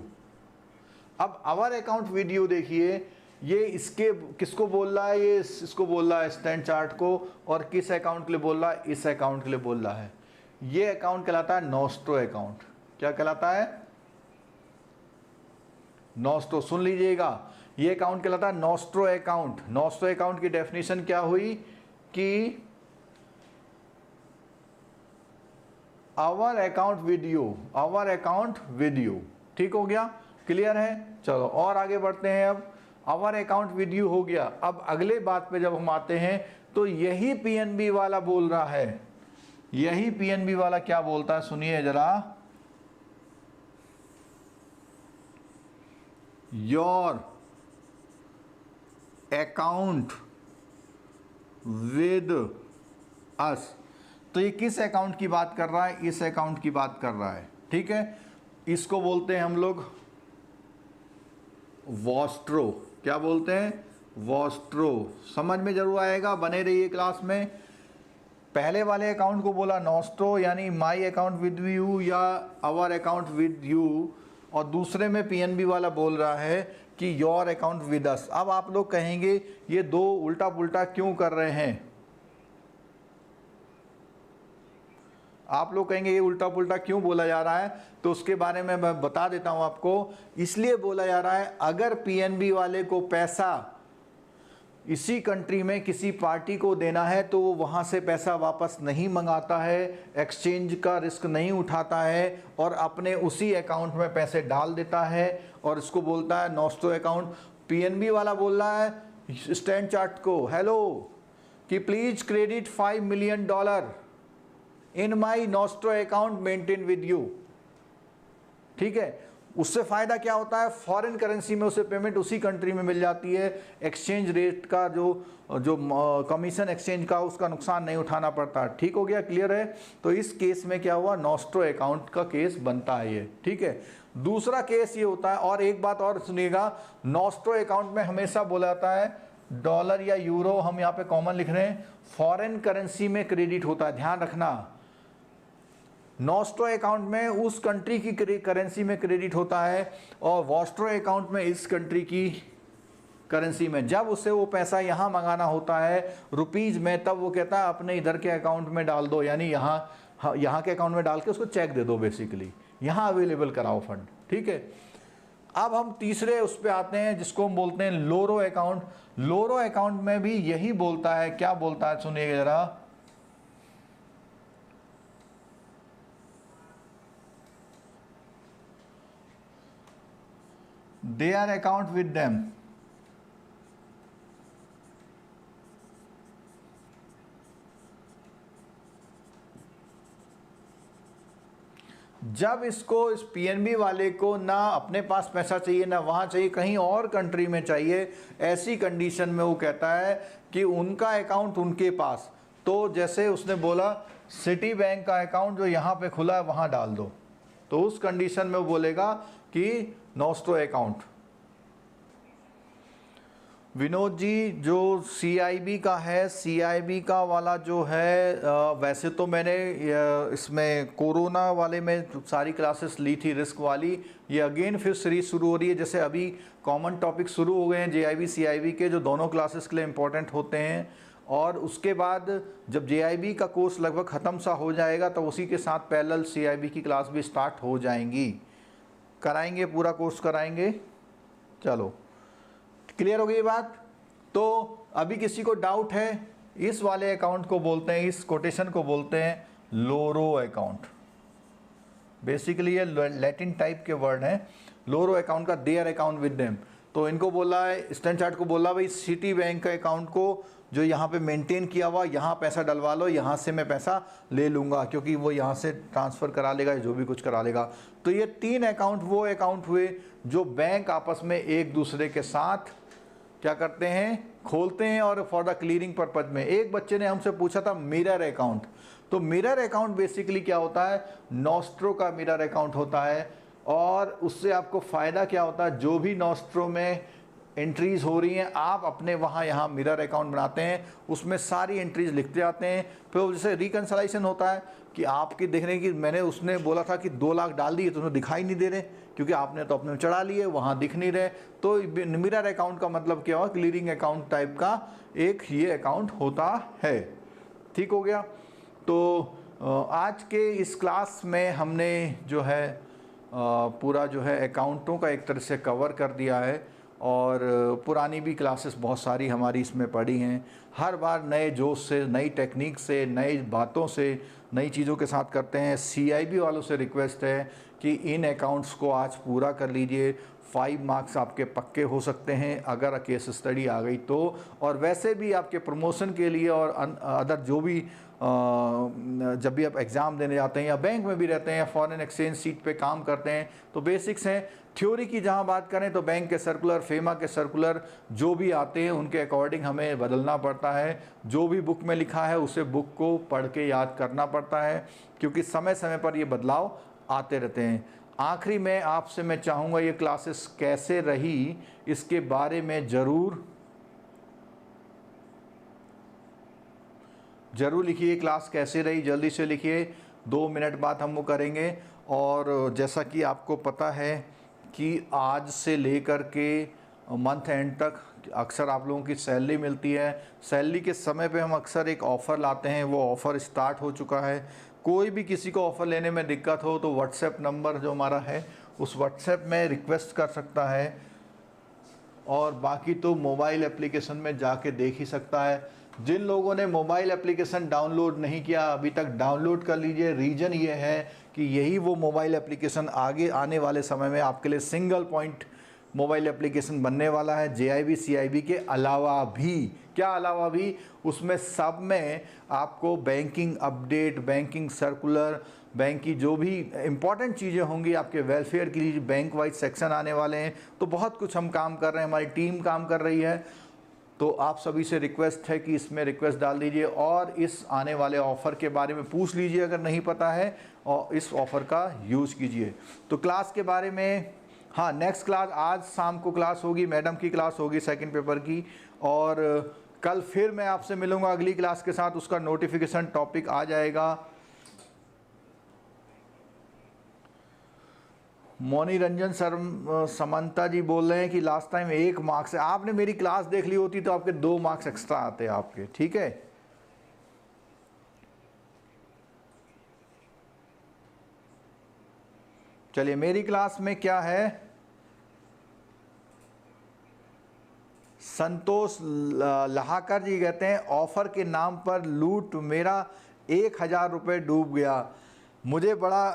अब आवर अकाउंट विद यू देखिए, ये इसके किसको बोल रहा है, ये इसको बोल रहा है स्टैंड चार्ट को, और किस अकाउंट के लिए बोल रहा है, इस अकाउंट के लिए बोल रहा है। ये अकाउंट कहलाता है नॉस्ट्रो अकाउंट। क्या कहलाता है, नॉस्ट्रो, सुन लीजिएगा, ये अकाउंट कहलाता है नॉस्ट्रो अकाउंट। नॉस्ट्रो अकाउंट की डेफिनेशन क्या हुई कि our account with you, our account with you. ठीक हो गया, क्लियर है। चलो और आगे बढ़ते हैं। अब आवर अकाउंट विद यू हो गया। अब अगले बात पे जब हम आते हैं तो यही पीएनबी वाला बोल रहा है, यही पीएनबी वाला क्या बोलता है, सुनिए जरा। योर अकाउंट विद अस, तो ये किस अकाउंट की बात कर रहा है, इस अकाउंट की बात कर रहा है। ठीक है, इसको बोलते हैं हम लोग वॉस्ट्रो। क्या बोलते हैं, वॉस्ट्रो। समझ में जरूर आएगा, बने रहिए क्लास में। पहले वाले अकाउंट को बोला नॉस्ट्रो यानी माई अकाउंट विद यू या आवर अकाउंट विद यू, और दूसरे में पीएनबी वाला बोल रहा है कि योर अकाउंट विद अस। अब आप लोग कहेंगे ये दो उल्टा पुल्टा क्यों कर रहे हैं, आप लोग कहेंगे ये उल्टा पुल्टा क्यों बोला जा रहा है, तो उसके बारे में मैं बता देता हूं आपको। इसलिए बोला जा रहा है, अगर पीएनबी वाले को पैसा इसी कंट्री में किसी पार्टी को देना है तो वो वहाँ से पैसा वापस नहीं मंगाता है, एक्सचेंज का रिस्क नहीं उठाता है और अपने उसी अकाउंट में पैसे डाल देता है, और इसको बोलता है नॉस्ट्रो अकाउंट। पीएनबी वाला बोल रहा है स्टैंड चार्ट को, हेलो कि please credit $5 million in my nostro account maintain with you. ठीक है, उससे फ़ायदा क्या होता है, फॉरेन करेंसी में उसे पेमेंट उसी कंट्री में मिल जाती है, एक्सचेंज रेट का जो कमीशन एक्सचेंज का उसका नुकसान नहीं उठाना पड़ता। ठीक हो गया, क्लियर है। तो इस केस में क्या हुआ, नॉस्ट्रो अकाउंट का केस बनता है ये। ठीक है, दूसरा केस ये होता है, और एक बात और सुनिएगा, नॉस्ट्रो अकाउंट में हमेशा बोला जाता है डॉलर या यूरो, हम यहाँ पे कॉमन लिख रहे हैं, फॉरेन करेंसी में क्रेडिट होता है, ध्यान रखना। नॉस्ट्रो अकाउंट में उस कंट्री की करेंसी में क्रेडिट होता है और वॉस्ट्रो अकाउंट में इस कंट्री की करेंसी में। जब उसे वो पैसा यहाँ मंगाना होता है रुपीज़ में, तब वो कहता है अपने इधर के अकाउंट में डाल दो, यानी यहाँ के अकाउंट में डाल के उसको चेक दे दो, बेसिकली यहाँ अवेलेबल कराओ फंड। ठीक है, अब हम तीसरे उस पर आते हैं जिसको हम बोलते हैं लोरो अकाउंट। लोरो अकाउंट में भी यही बोलता है, क्या बोलता है सुनिएगा जरा, their account with them। जब इसको, इस पीएनबी वाले को ना अपने पास पैसा चाहिए ना वहाँ चाहिए, कहीं और कंट्री में चाहिए, ऐसी कंडीशन में वो कहता है कि उनका अकाउंट उनके पास, तो जैसे उसने बोला सिटी बैंक का अकाउंट जो यहाँ पे खुला है वहाँ डाल दो, तो उस कंडीशन में वो बोलेगा कि नॉस्ट्रो अकाउंट। विनोद जी, जो सीआईबी का है, सीआईबी का वाला जो है, वैसे तो मैंने इसमें कोरोना वाले में सारी क्लासेस ली थी रिस्क वाली, ये अगेन फिर सीरीज शुरू हो रही है। जैसे अभी कॉमन टॉपिक शुरू हो गए हैं जेआईबी सीआईबी के, जो दोनों क्लासेस के लिए इंपॉर्टेंट होते हैं, और उसके बाद जब जेआईबी का कोर्स लगभग ख़त्म सा हो जाएगा तो उसी के साथ पैरेलल सीआईबी की क्लास भी स्टार्ट हो जाएंगी, कराएंगे, पूरा कोर्स कराएंगे। चलो क्लियर हो गई बात। तो अभी किसी को डाउट है, इस वाले अकाउंट को बोलते हैं, इस कोटेशन को बोलते हैं लोरो अकाउंट। बेसिकली ये लैटिन टाइप के वर्ड हैं। लोरो अकाउंट का देयर अकाउंट विद देम, तो इनको बोला है, स्टैंड चार्ट को बोला भाई सिटी बैंक का अकाउंट को जो यहाँ पे मेंटेन किया हुआ, यहाँ पैसा डलवा लो, यहाँ से मैं पैसा ले लूँगा, क्योंकि वो यहाँ से ट्रांसफ़र करा लेगा, जो भी कुछ करा लेगा। तो ये तीन अकाउंट वो अकाउंट हुए जो बैंक आपस में एक दूसरे के साथ क्या करते हैं, खोलते हैं, और फॉर द क्लियरिंग पर्पज में। एक बच्चे ने हमसे पूछा था मिरर अकाउंट, तो मिरर अकाउंट बेसिकली क्या होता है, नॉस्ट्रो का मिरर अकाउंट होता है, और उससे आपको फ़ायदा क्या होता है, जो भी नॉस्ट्रो में एंट्रीज़ हो रही हैं आप अपने वहाँ यहाँ मिरर अकाउंट बनाते हैं, उसमें सारी एंट्रीज़ लिखते जाते हैं। फिर जैसे रिकन्सलेशन होता है कि आपकी देख रहे हैं कि मैंने, उसने बोला था कि 2 लाख डाल दिए तो उन्हें दिखाई नहीं दे रहे, क्योंकि आपने तो अपने में चढ़ा लिए, वहाँ दिख नहीं रहे। तो मिरर अकाउंट का मतलब क्या हुआ, क्लियरिंग अकाउंट टाइप का एक ये अकाउंट होता है। ठीक हो गया। तो आज के इस क्लास में हमने जो है पूरा जो है अकाउंटों का एक तरह से कवर कर दिया है, और पुरानी भी क्लासेस बहुत सारी हमारी इसमें पड़ी हैं। हर बार नए जोश से, नई टेक्निक से, नई बातों से, नई चीज़ों के साथ करते हैं। CIB वालों से रिक्वेस्ट है कि इन अकाउंट्स को आज पूरा कर लीजिए। 5 मार्क्स आपके पक्के हो सकते हैं अगर केस स्टडी आ गई तो। और वैसे भी आपके प्रमोशन के लिए और अदर जो भी जब भी आप एग्ज़ाम देने जाते हैं या बैंक में भी रहते हैं या फॉरेन एक्सचेंज सीट पे काम करते हैं तो बेसिक्स हैं। थ्योरी की जहाँ बात करें तो बैंक के सर्कुलर, फेमा के सर्कुलर जो भी आते हैं उनके अकॉर्डिंग हमें बदलना पड़ता है। जो भी बुक में लिखा है उसे बुक को पढ़ के याद करना पड़ता है, क्योंकि समय समय पर ये बदलाव आते रहते हैं। आखिरी में आपसे मैं चाहूँगा ये क्लासेस कैसे रही इसके बारे में ज़रूर लिखिए। क्लास कैसे रही जल्दी से लिखिए, 2 मिनट बाद हम वो करेंगे। और जैसा कि आपको पता है कि आज से लेकर के मंथ एंड तक अक्सर आप लोगों की सैलरी मिलती है। सैलरी के समय पे हम अक्सर एक ऑफ़र लाते हैं, वो ऑफ़र स्टार्ट हो चुका है। कोई भी किसी को ऑफ़र लेने में दिक्कत हो तो व्हाट्सएप नंबर जो हमारा है उस व्हाट्सएप में रिक्वेस्ट कर सकता है, और बाकी तो मोबाइल एप्लीकेशन में जाके देख ही सकता है। जिन लोगों ने मोबाइल एप्लीकेशन डाउनलोड नहीं किया अभी तक, डाउनलोड कर लीजिए। रीज़न ये है कि यही वो मोबाइल एप्लीकेशन आगे आने वाले समय में आपके लिए सिंगल पॉइंट मोबाइल एप्लीकेशन बनने वाला है। JIB CIB के अलावा भी, क्या अलावा भी, उसमें सब में आपको banking update, banking circular, bank की जो भी इम्पॉर्टेंट चीज़ें होंगी आपके वेलफेयर के लिए बैंक वाइज सेक्शन आने वाले हैं। तो बहुत कुछ हम काम कर रहे हैं, हमारी टीम काम कर रही है। तो आप सभी से रिक्वेस्ट है कि इसमें रिक्वेस्ट डाल दीजिए और इस आने वाले ऑफ़र के बारे में पूछ लीजिए अगर नहीं पता है, और इस ऑफ़र का यूज़ कीजिए। तो क्लास के बारे में, हाँ, नेक्स्ट क्लास आज शाम को क्लास होगी, मैडम की क्लास होगी सेकंड पेपर की। और कल फिर मैं आपसे मिलूँगा अगली क्लास के साथ, उसका नोटिफिकेशन टॉपिक आ जाएगा। मोनी रंजन सर, समंता जी बोल रहे हैं कि लास्ट टाइम 1 मार्क्स है। आपने मेरी क्लास देख ली होती तो आपके 2 मार्क्स एक्स्ट्रा आते हैं आपके, ठीक है। चलिए, मेरी क्लास में क्या है, संतोष लहाकर जी कहते हैं ऑफर के नाम पर लूट, मेरा 1000 रुपये डूब गया। मुझे बड़ा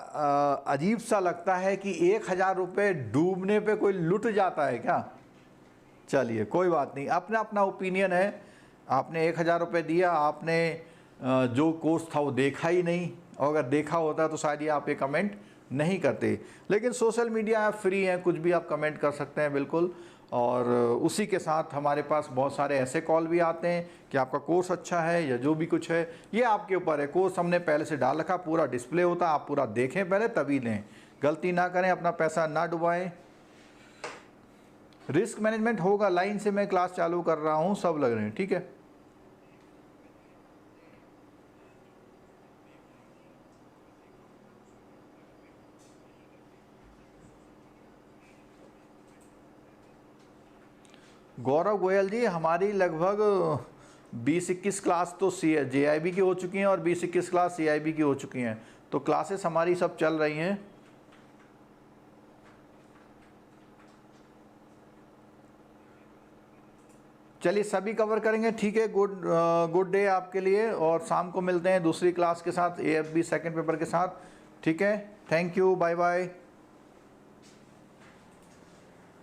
अजीब सा लगता है कि 1000 रुपये डूबने पे कोई लुट जाता है क्या। चलिए कोई बात नहीं, अपना अपना ओपिनियन है। आपने 1000 रुपये दिया, आपने जो कोर्स था वो देखा ही नहीं, और अगर देखा होता तो शायद ये आप ये कमेंट नहीं करते। लेकिन सोशल मीडिया फ्री है, कुछ भी आप कमेंट कर सकते हैं बिल्कुल। और उसी के साथ हमारे पास बहुत सारे ऐसे कॉल भी आते हैं कि आपका कोर्स अच्छा है या जो भी कुछ है, ये आपके ऊपर है। कोर्स हमने पहले से डाल रखा, पूरा डिस्प्ले होता, आप पूरा देखें पहले तभी लें। गलती ना करें, अपना पैसा ना डुबाएं। रिस्क मैनेजमेंट होगा, लाइन से मैं क्लास चालू कर रहा हूँ, सब लग रहे हैं, ठीक है। गौरव गोयल जी, हमारी लगभग 20-21 क्लास तो JIB की हो चुकी हैं और 20-21 क्लास CIB की हो चुकी हैं। तो क्लासेस हमारी सब चल रही हैं। चलिए सभी कवर करेंगे, ठीक है। गुड डे आपके लिए, और शाम को मिलते हैं दूसरी क्लास के साथ, AFB सेकंड पेपर के साथ, ठीक है। Thank you, bye bye.